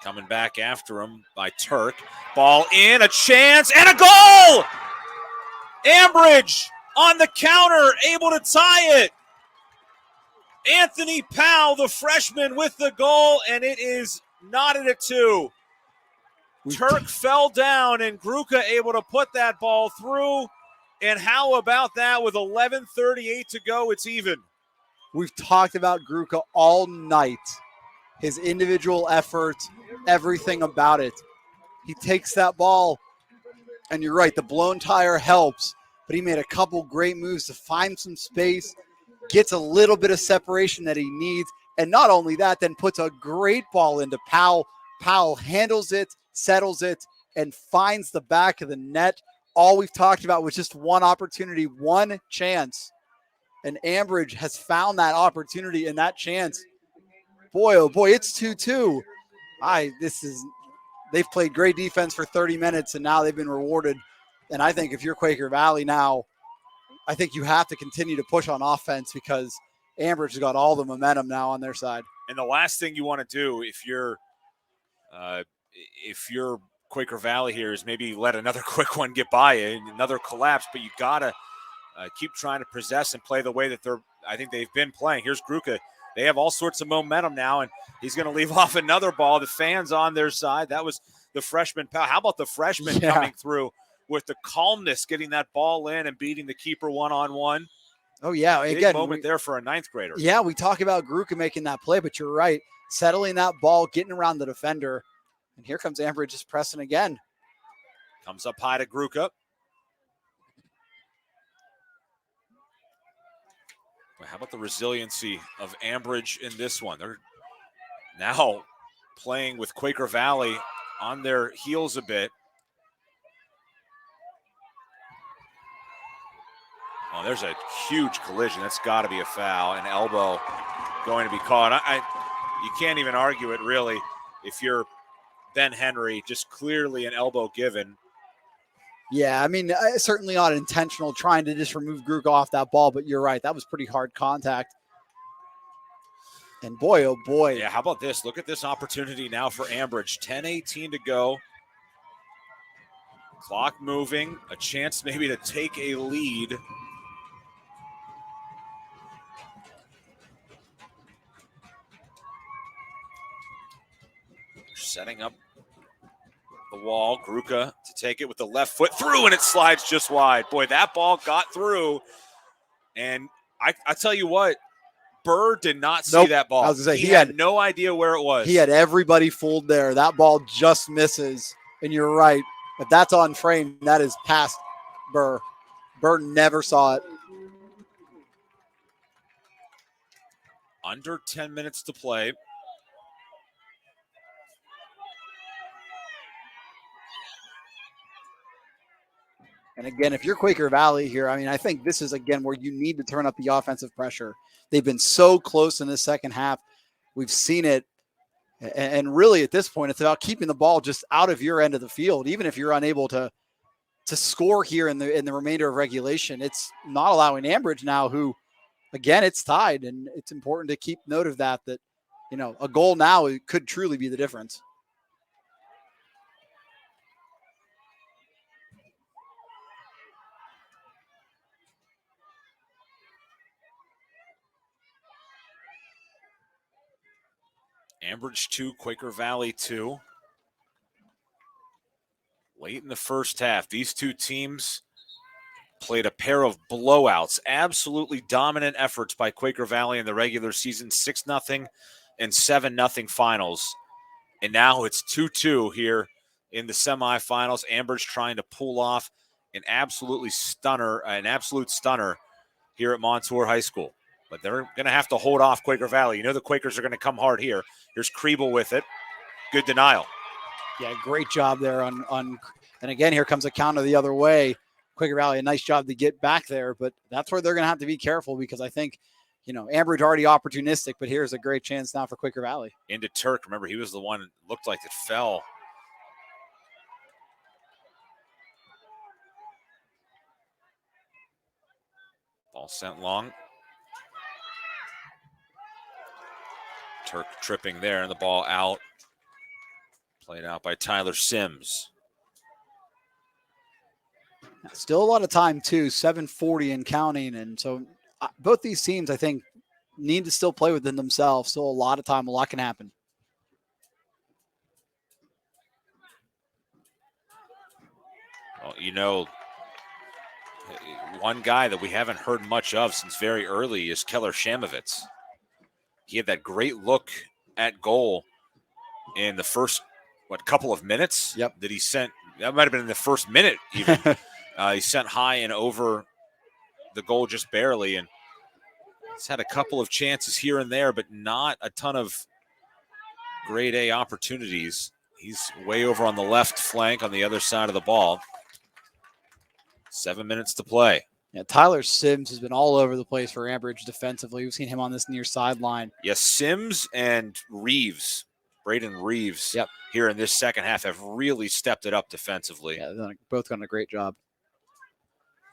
Coming back after him by Turk. Ball in, a chance, and a goal! Ambridge on the counter, able to tie it. Anthony Powell, the freshman, with the goal, and it is knotted at 2. Turk fell down, and Gruka able to put that ball through. And how about that with 11:38 to go? It's even. We've talked about Gruka all night. His individual effort, everything about it. He takes that ball, and you're right, the blown tire helps, but he made a couple great moves to find some space, gets a little bit of separation that he needs, and not only that, then puts a great ball into Powell. Powell handles it, settles it, and finds the back of the net. All we've talked about was just one opportunity, one chance. And Ambridge has found that opportunity and that chance. Boy, oh boy, it's 2-2. They've played great defense for 30 minutes, and now they've been rewarded. And I think if you're Quaker Valley now, I think you have to continue to push on offense because Ambridge has got all the momentum now on their side. And the last thing you want to do if you're Quaker Valley here is maybe let another quick one get by you, another collapse, but you got to keep trying to possess and play the way that they've been playing. Here's Gruka. They have all sorts of momentum now, and he's going to leave off another ball. The fans on their side. That was the freshman. How about the freshman coming through with the calmness, getting that ball in and beating the keeper one-on-one? Oh, yeah. Big moment there for a ninth grader. Yeah, we talk about Gruka making that play, but you're right. Settling that ball, getting around the defender. And here comes Ambridge just pressing again. Comes up high to Gruka. How about the resiliency of Ambridge in this one? They're now playing with Quaker Valley on their heels a bit. Oh, there's a huge collision. That's got to be a foul. An elbow going to be caught. You can't even argue it, really, if you're Ben Henry. Just clearly an elbow given. Yeah, I mean, certainly not intentional, trying to just remove Gruka off that ball, but you're right. That was pretty hard contact. And boy, oh boy. Yeah, how about this? Look at this opportunity now for Ambridge. 10:18 to go. Clock moving. A chance maybe to take a lead. Setting up the wall. Gruka to take it with the left foot through, and it slides just wide. Boy, that ball got through. And I tell you what, Burr did not see that ball. I was gonna say, he had no idea where it was. He had everybody fooled there. That ball just misses. And you're right. If that's on frame, that is past Burr. Burr never saw it. Under 10 minutes to play. And again, if you're Quaker Valley here, I mean, I think this is, again, where you need to turn up the offensive pressure. They've been so close in the second half. We've seen it. And really, at this point, it's about keeping the ball just out of your end of the field. Even if you're unable to score here in the remainder of regulation, it's not allowing Ambridge now, who, again, it's tied. And it's important to keep note of that, a goal now could truly be the difference. Ambridge 2, Quaker Valley 2. Late in the first half, these two teams played a pair of blowouts, absolutely dominant efforts by Quaker Valley in the regular season, 6-0 and 7-0 finals. And now it's 2-2 here in the semifinals. Ambridge trying to pull off an absolute stunner here at Montour High School. But they're going to have to hold off Quaker Valley. The Quakers are going to come hard here. Here's Kriebel with it. Good denial. Yeah, great job there on and again, here comes a counter the other way. Quaker Valley, a nice job to get back there, but that's where they're going to have to be careful, because I think, Ambridge already opportunistic, but here's a great chance now for Quaker Valley. Into Turk. Remember, he was the one that looked like it fell. Ball sent long. Turk tripping there, and the ball out. Played out by Tyler Sims. Still a lot of time, too, 7:40 and counting. And so both these teams, I think, need to still play within themselves. Still a lot of time. A lot can happen. Well, one guy that we haven't heard much of since very early is Keller Shamovitz. He had that great look at goal in the first, couple of minutes? Yep. That he sent. That might have been in the first minute even. He sent high and over the goal just barely, and he's had a couple of chances here and there, but not a ton of grade A opportunities. He's way over on the left flank on the other side of the ball. 7 minutes to play. Yeah, Tyler Sims has been all over the place for Ambridge defensively. We've seen him on this near sideline. Yes, Sims and Reeves, Braden Reeves, here in this second half have really stepped it up defensively. Yeah, they've both done a great job.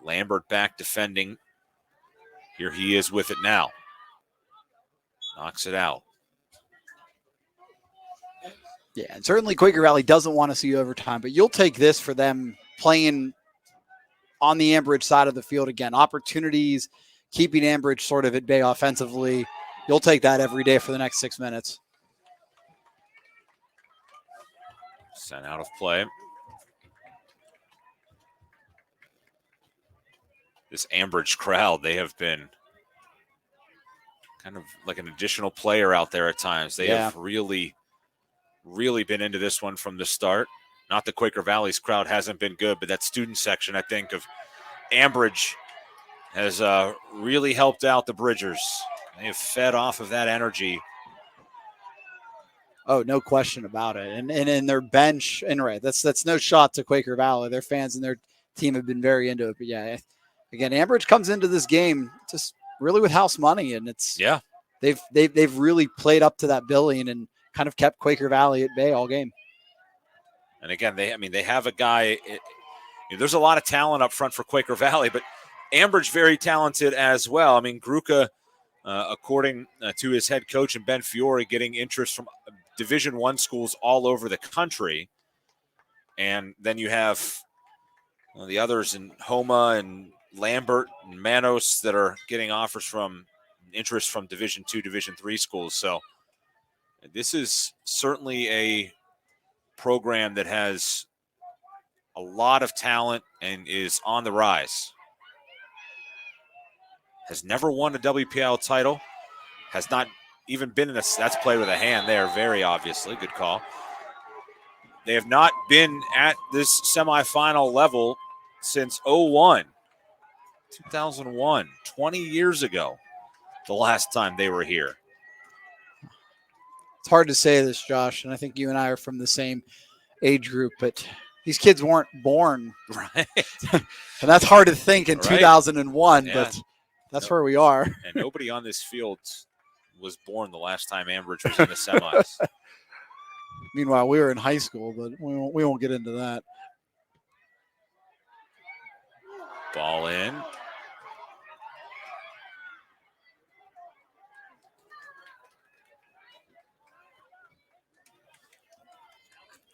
Lambert back defending. Here he is with it now. Knocks it out. Yeah, and certainly Quaker Valley doesn't want to see overtime, but you'll take this for them playing on the Ambridge side of the field again. Opportunities, keeping Ambridge sort of at bay offensively. You'll take that every day for the next 6 minutes. Sent out of play. This Ambridge crowd, they have been kind of like an additional player out there at times. They have really been into this one from the start. Not that Quaker Valley's crowd hasn't been good, but that student section, I think, of Ambridge has really helped out the Bridgers. They have fed off of that energy. Oh, no question about it. And in their bench, and right, that's no shot to Quaker Valley. Their fans and their team have been very into it. But yeah, again, Ambridge comes into this game just really with house money, and they've really played up to that billing and kind of kept Quaker Valley at bay all game. And again, they have a guy. There's a lot of talent up front for Quaker Valley, but Ambridge very talented as well. I mean, Gruca, according to his head coach and Ben Fiore, getting interest from Division I schools all over the country. And then you have the others in Homa and Lambert and Manos that are getting offers from interest from Division II, Division III schools. So this is certainly a program that has a lot of talent and is on the rise. Has never won a WPIAL title. Has not even been in a, that's played with a hand there, very obviously. Good call. They have not been at this semifinal level since 2001, 20 years ago, the last time they were here. It's hard to say this, Josh, and I think you and I are from the same age group, but these kids weren't born. Right. And that's hard to think in Right. 2001, Yeah. but that's where we are. And nobody on this field was born the last time Ambridge was in the semis. Meanwhile, we were in high school, but we won't get into that. Ball in.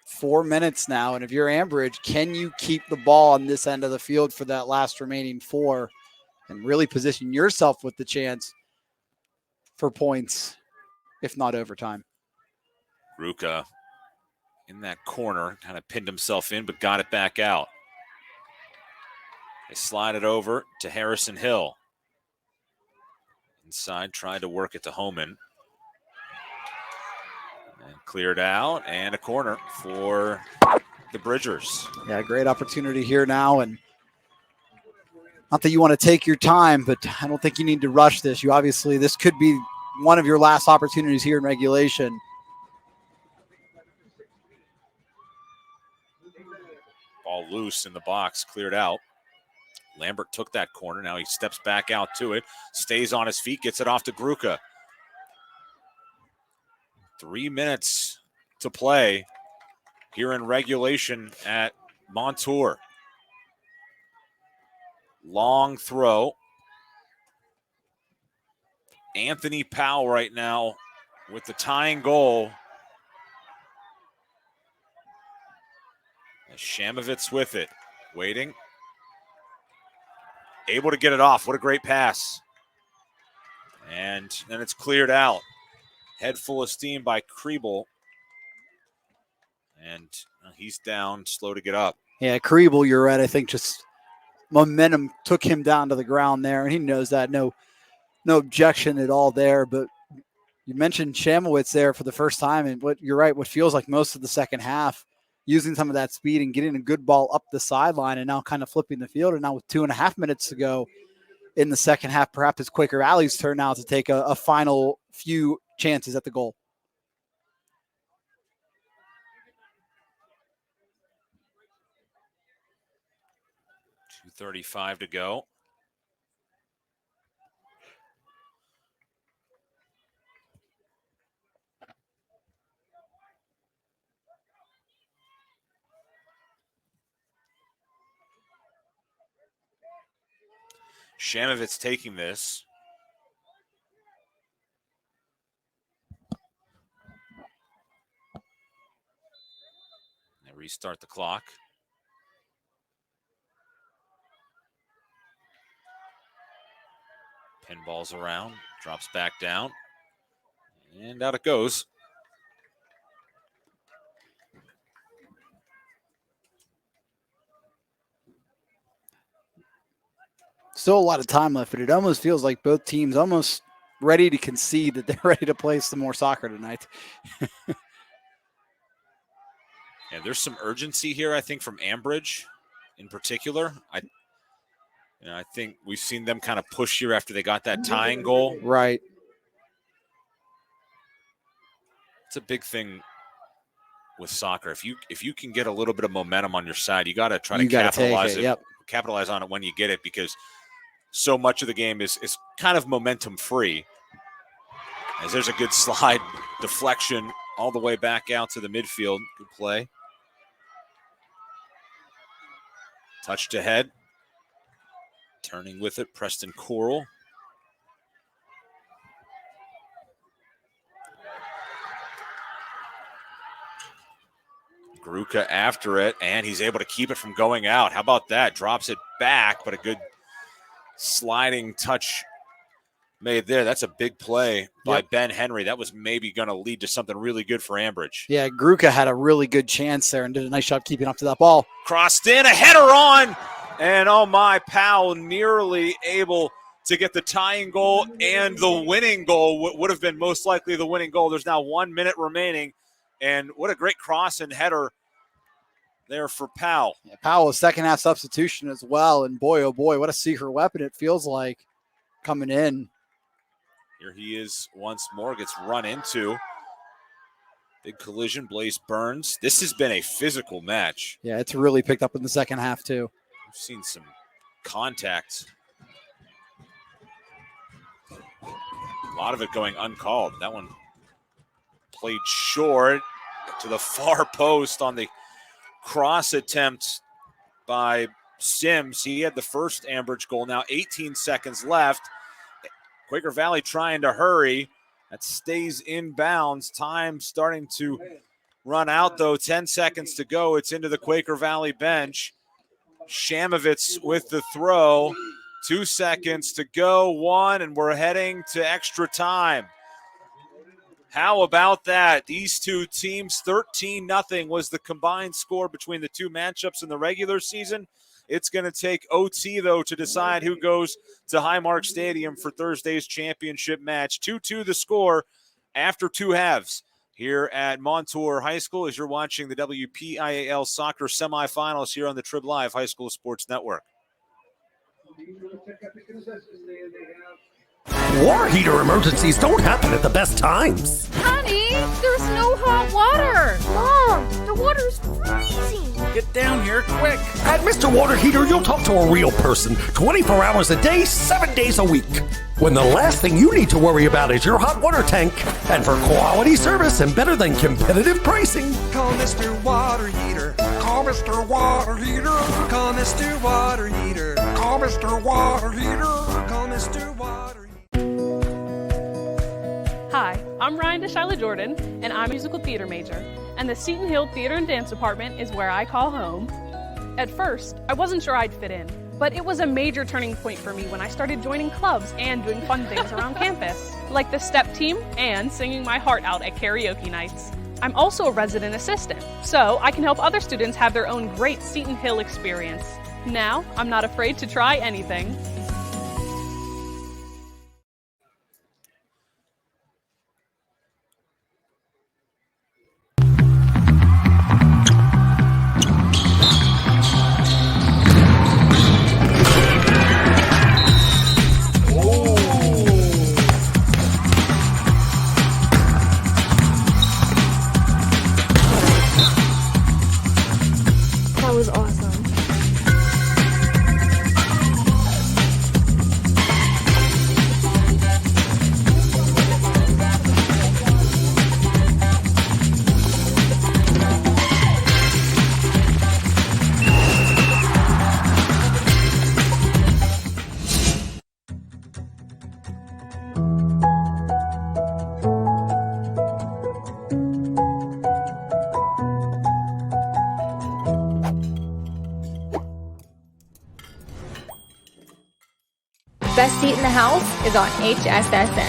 Four minutes now, and if you're Ambridge, can you keep the ball on this end of the field for that last remaining 4 and really position yourself with the chance for points, if not overtime? Ruka in that corner, kind of pinned himself in, but got it back out. They slide it over to Harrison Hill. Inside, tried to work it to Homan. And cleared out, and a corner for the Bridgers. Yeah, great opportunity here now, and not that you want to take your time, but I don't think you need to rush this. This could be one of your last opportunities here in regulation. Ball loose in the box, cleared out. Lambert took that corner. Now he steps back out to it, stays on his feet, gets it off to Gruka. 3 minutes to play here in regulation at Montour. Long throw. Anthony Powell right now with the tying goal. Shamovitz with it, waiting. Able to get it off. What a great pass. And then it's cleared out. Head full of steam by Kriebel. And he's down, slow to get up. Yeah, Kriebel, you're right. I think just momentum took him down to the ground there, and he knows that. No objection at all there. But you mentioned Shamowitz there for the first time, and you're right, what feels like most of the second half, using some of that speed and getting a good ball up the sideline and now kind of flipping the field. And now with 2.5 minutes to go in the second half, perhaps it's Quaker Valley's turn now to take a final few chances at the goal. .235 to go. Shamovitz taking this. They restart the clock. Pinballs around, drops back down, and out it goes. Still a lot of time left, but it almost feels like both teams almost ready to concede that they're ready to play some more soccer tonight. Yeah, there's some urgency here, I think, from Ambridge in particular. I think we've seen them kind of push here after they got that tying goal. Right. It's a big thing with soccer. If you can get a little bit of momentum on your side, you got to try to capitalize capitalize on it when you get it, because so much of the game is kind of momentum free. As there's a good slide deflection all the way back out to the midfield. Good play. Touched ahead. Turning with it, Preston Coral. Gruka after it, and he's able to keep it from going out. How about that? Drops it back, but a good sliding touch made there. That's a big play by Ben Henry. That was maybe going to lead to something really good for Ambridge. Yeah, Gruka had a really good chance there and did a nice job keeping up to that ball. Crossed in, a header on, and oh my, Powell nearly able to get the tying goal and the winning goal. What would have been most likely the winning goal. There's now 1 minute remaining, and what a great cross and header there for Powell. Yeah, Powell, a second half substitution as well, and boy, oh boy, what a secret weapon it feels like coming in. Here he is once more, gets run into. Big collision, Blaze Burns. This has been a physical match. Yeah, it's really picked up in the second half, too. We've seen some contact. A lot of it going uncalled. That one played short to the far post on the cross attempt by Sims. He had the first Ambridge goal. Now 18 seconds left. Quaker Valley trying to hurry. That stays in bounds. Time starting to run out, though. 10 seconds to go. It's into the Quaker Valley bench. Shamovitz with the throw. 2 seconds to go. 1, and we're heading to extra time. How about that? These two teams, 13-0 was the combined score between the two matchups in the regular season. It's going to take OT, though, to decide who goes to Highmark Stadium for Thursday's championship match. 2-2 the score after 2 halves here at Montour High School as you're watching the WPIAL soccer semifinals here on the Trib Live High School Sports Network. Water heater emergencies don't happen at the best times. Honey, there's no hot water. Mom, the water's freezing. Get down here quick. At Mr. Water Heater, you'll talk to a real person 24 hours a day, 7 days a week. When the last thing you need to worry about is your hot water tank. And for quality service and better than competitive pricing, Call Mr. Water Heater. Call Mr. Water Heater. Call Mr. Water Heater. Call Mr. Water Heater. Call Mr. Water Heater. Hi, I'm Ryan DeShyla Jordan, and I'm a musical theater major, and the Seton Hill Theater and Dance Department is where I call home. At first, I wasn't sure I'd fit in, but it was a major turning point for me when I started joining clubs and doing fun things around campus, like the step team and singing my heart out at karaoke nights. I'm also a resident assistant, so I can help other students have their own great Seton Hill experience. Now, I'm not afraid to try anything. That was awesome. Best seat in the house is on HSSN.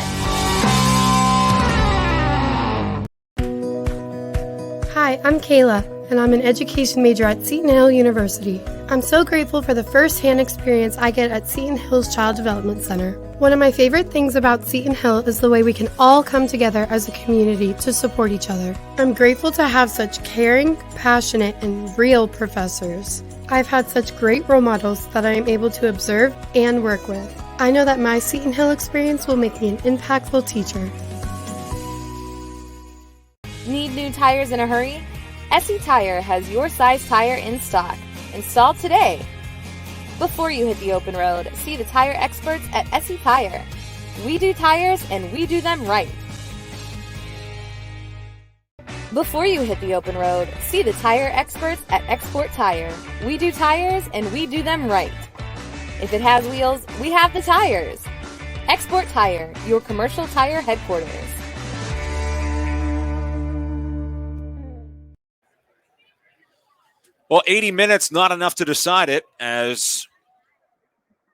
Hi, I'm Kayla, and I'm an education major at Seton Hill University. I'm so grateful for the first-hand experience I get at Seton Hill's Child Development Center. One of my favorite things about Seton Hill is the way we can all come together as a community to support each other. I'm grateful to have such caring, passionate, and real professors. I've had such great role models that I am able to observe and work with. I know that my Seton Hill experience will make me an impactful teacher. Need new tires in a hurry? SE Tire has your size tire in stock. Install today. Before you hit the open road, see the tire experts at SE Tire. We do tires and we do them right. Before you hit the open road, see the tire experts at Export Tire. We do tires and we do them right. If it has wheels, we have the tires. Export Tire, your commercial tire headquarters. Well, 80 minutes, not enough to decide it as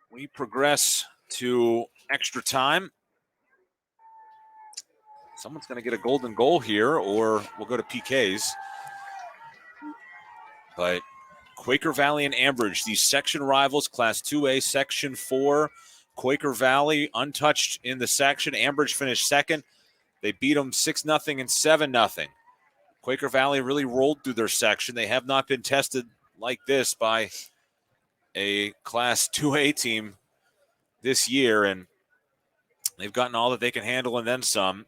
we progress to extra time. Someone's going to get a golden goal here, or we'll go to PKs. But Quaker Valley and Ambridge, these section rivals, Class 2A, Section 4. Quaker Valley untouched in the section. Ambridge finished second. They beat them 6-0 and 7-0. Quaker Valley really rolled through their section. They have not been tested like this by a Class 2A team this year, and they've gotten all that they can handle and then some.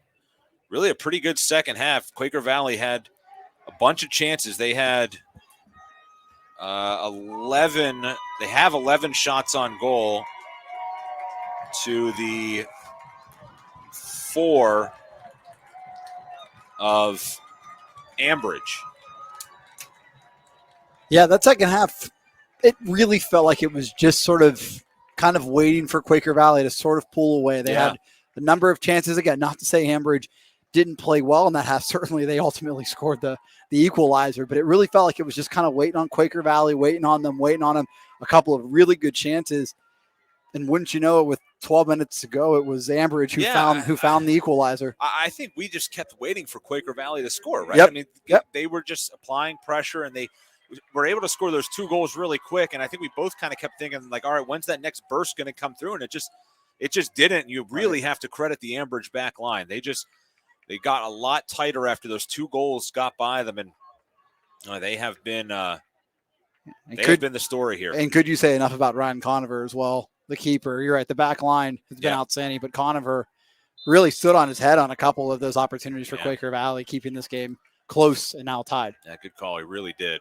really a pretty good second half. Quaker Valley had a bunch of chances. They had 11. They have 11 shots on goal to the 4 of Ambridge. Yeah, that second half, it really felt like it was just sort of kind of waiting for Quaker Valley to sort of pull away. They had a number of chances. Again, not to say Ambridge didn't play well in that half. Certainly they ultimately scored the equalizer, but it really felt like it was just kind of waiting on Quaker Valley, waiting on them. A couple of really good chances. And wouldn't you know it, with 12 minutes to go, it was Ambridge who found the equalizer. I think we just kept waiting for Quaker Valley to score, right? Yep. I mean, they were just applying pressure, and they were able to score those 2 goals really quick. And I think we both kind of kept thinking, like, all right, when's that next burst going to come through? And it just didn't. You really have to credit the Ambridge back line. They got a lot tighter after those 2 goals got by them, and they have been have been the story here. And could you say enough about Ryan Conover as well, the keeper? You're right, the back line has been outstanding, but Conover really stood on his head on a couple of those opportunities for Quaker Valley, keeping this game close and now tied. Yeah, good call. He really did.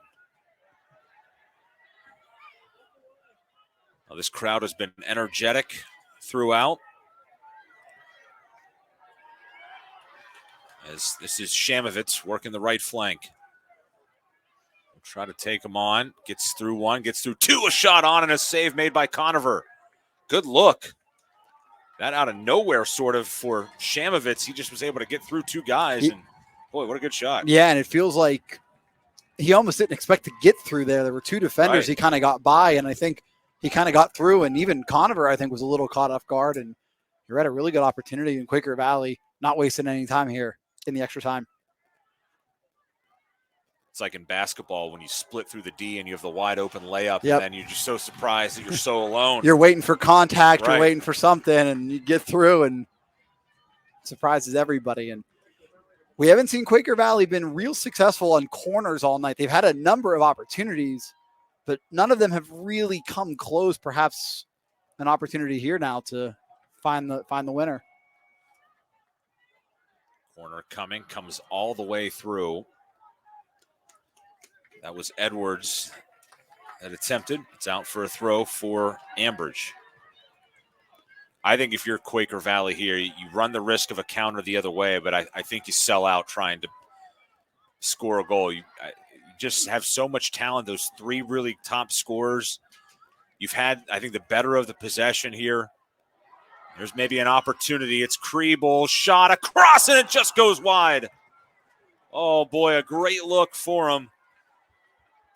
Well, this crowd has been energetic throughout. As this is Shamovitz working the right flank. We'll try to take him on. Gets through 1, gets through 2. A shot on and a save made by Conover. Good look. That out of nowhere sort of for Shamovitz. He just was able to get through 2 guys. And boy, what a good shot. Yeah, and it feels like he almost didn't expect to get through there. There were 2 defenders. He kind of got by, and I think he kind of got through. And even Conover, I think, was a little caught off guard. And you're at a really good opportunity in Quaker Valley, not wasting any time here in the extra time. It's like in basketball when you split through the D and you have the wide open layup, and then you're just so surprised that you're so alone. You're waiting for contact, you're waiting for something, and you get through and it surprises everybody. And we haven't seen Quaker Valley been real successful on corners all night. They've had a number of opportunities, but none of them have really come close. Perhaps an opportunity here now to find the winner. Corner comes all the way through. That was Edwards that attempted. It's out for a throw for Ambridge. I think if you're Quaker Valley here, you run the risk of a counter the other way, but I think you sell out trying to score a goal. You just have so much talent, those 3 really top scorers. You've had, I think, the better of the possession here. There's maybe an opportunity. It's Kriebel, shot across, and it just goes wide. Oh, boy, a great look for him.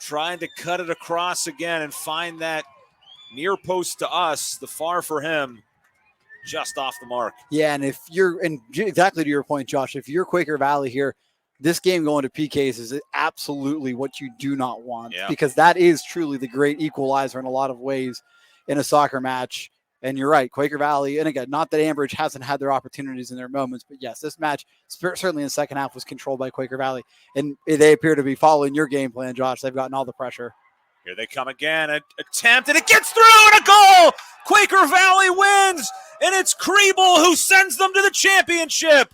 Trying to cut it across again and find that near post to us, the far for him, just off the mark. Yeah, and exactly to your point, Josh, if you're Quaker Valley here, this game going to PKs is absolutely what you do not want, because that is truly the great equalizer in a lot of ways in a soccer match. And you're right, Quaker Valley, and again, not that Ambridge hasn't had their opportunities in their moments, but yes, this match, certainly in the second half, was controlled by Quaker Valley. And they appear to be following your game plan, Josh. They've gotten all the pressure. Here they come again, an attempt, and it gets through, and a goal! Quaker Valley wins, and it's Kriebel who sends them to the championship.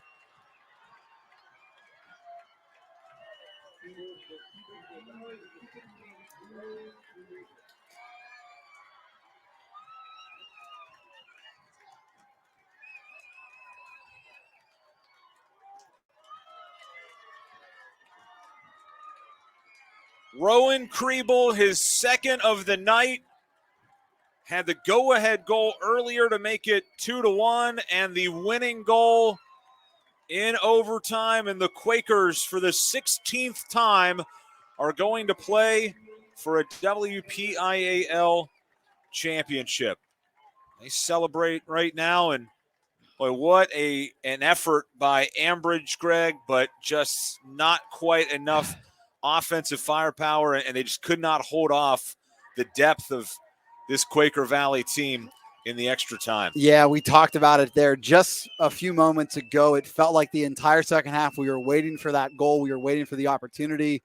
Rowan Kriebel, his second of the night, had the go-ahead goal earlier to make it 2-1, and the winning goal in overtime. And the Quakers, for the 16th time, are going to play for a WPIAL championship. They celebrate right now, and boy, what an effort by Ambridge, Greg, but just not quite enough offensive firepower, and they just could not hold off the depth of this Quaker Valley team in the extra time. Yeah, we talked about it there just a few moments ago. It felt like the entire second half we were waiting for that goal. We were waiting for the opportunity.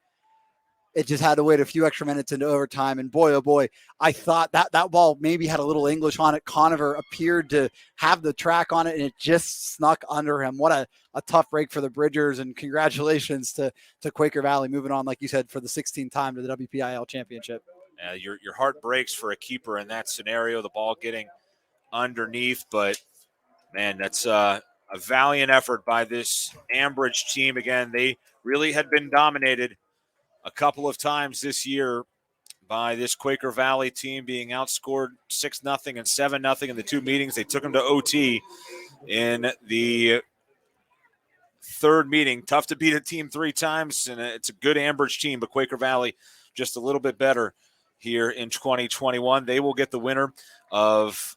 it just had to wait a few extra minutes into overtime. And boy, oh boy, I thought that ball maybe had a little English on it. Conover appeared to have the track on it, and it just snuck under him. What a tough break for the Bridgers, and congratulations to Quaker Valley moving on, like you said, for the 16th time to the WPIAL championship. Your heart breaks for a keeper in that scenario, the ball getting underneath, but man, that's a valiant effort by this Ambridge team. Again, they really had been dominated a couple of times this year by this Quaker Valley team, being outscored 6-0 and 7-0 in the two meetings. They took them to OT in the third meeting. Tough to beat a team 3 times, and it's a good Ambridge team, but Quaker Valley just a little bit better here in 2021. They will get the winner of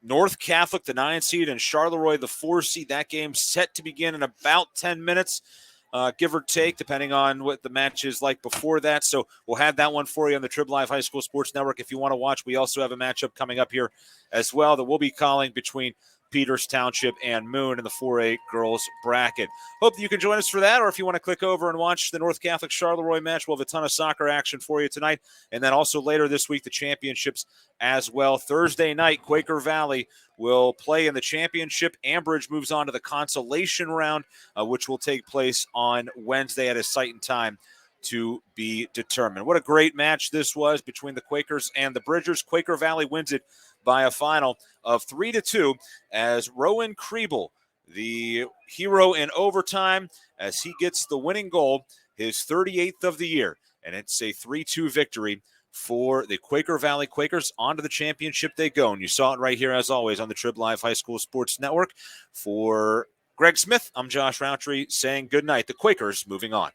North Catholic, the 9 seed, and Charleroi, the 4 seed. That game set to begin in about 10 minutes. Give or take, depending on what the match is like before that. So we'll have that one for you on the Trib Live High School Sports Network if you want to watch. We also have a matchup coming up here as well that we'll be calling between Peters Township and Moon in the 4A girls bracket. Hope that you can join us for that, or if you want to click over and watch the North Catholic Charleroi match, we'll have a ton of soccer action for you tonight. And then also later this week, the championships as well. Thursday night, Quaker Valley will play in the championship. Ambridge moves on to the consolation round, which will take place on Wednesday at a site and time to be determined. What a great match this was between the Quakers and the Bridgers. Quaker Valley wins it by a final of 3-2 as Rowan Kriebel, the hero in overtime, as he gets the winning goal, his 38th of the year. And it's a 3-2 victory for the Quaker Valley Quakers. On to the championship they go. And you saw it right here, as always, on the Trib Live High School Sports Network. For Greg Smith, I'm Josh Roundtree saying good night. The Quakers moving on.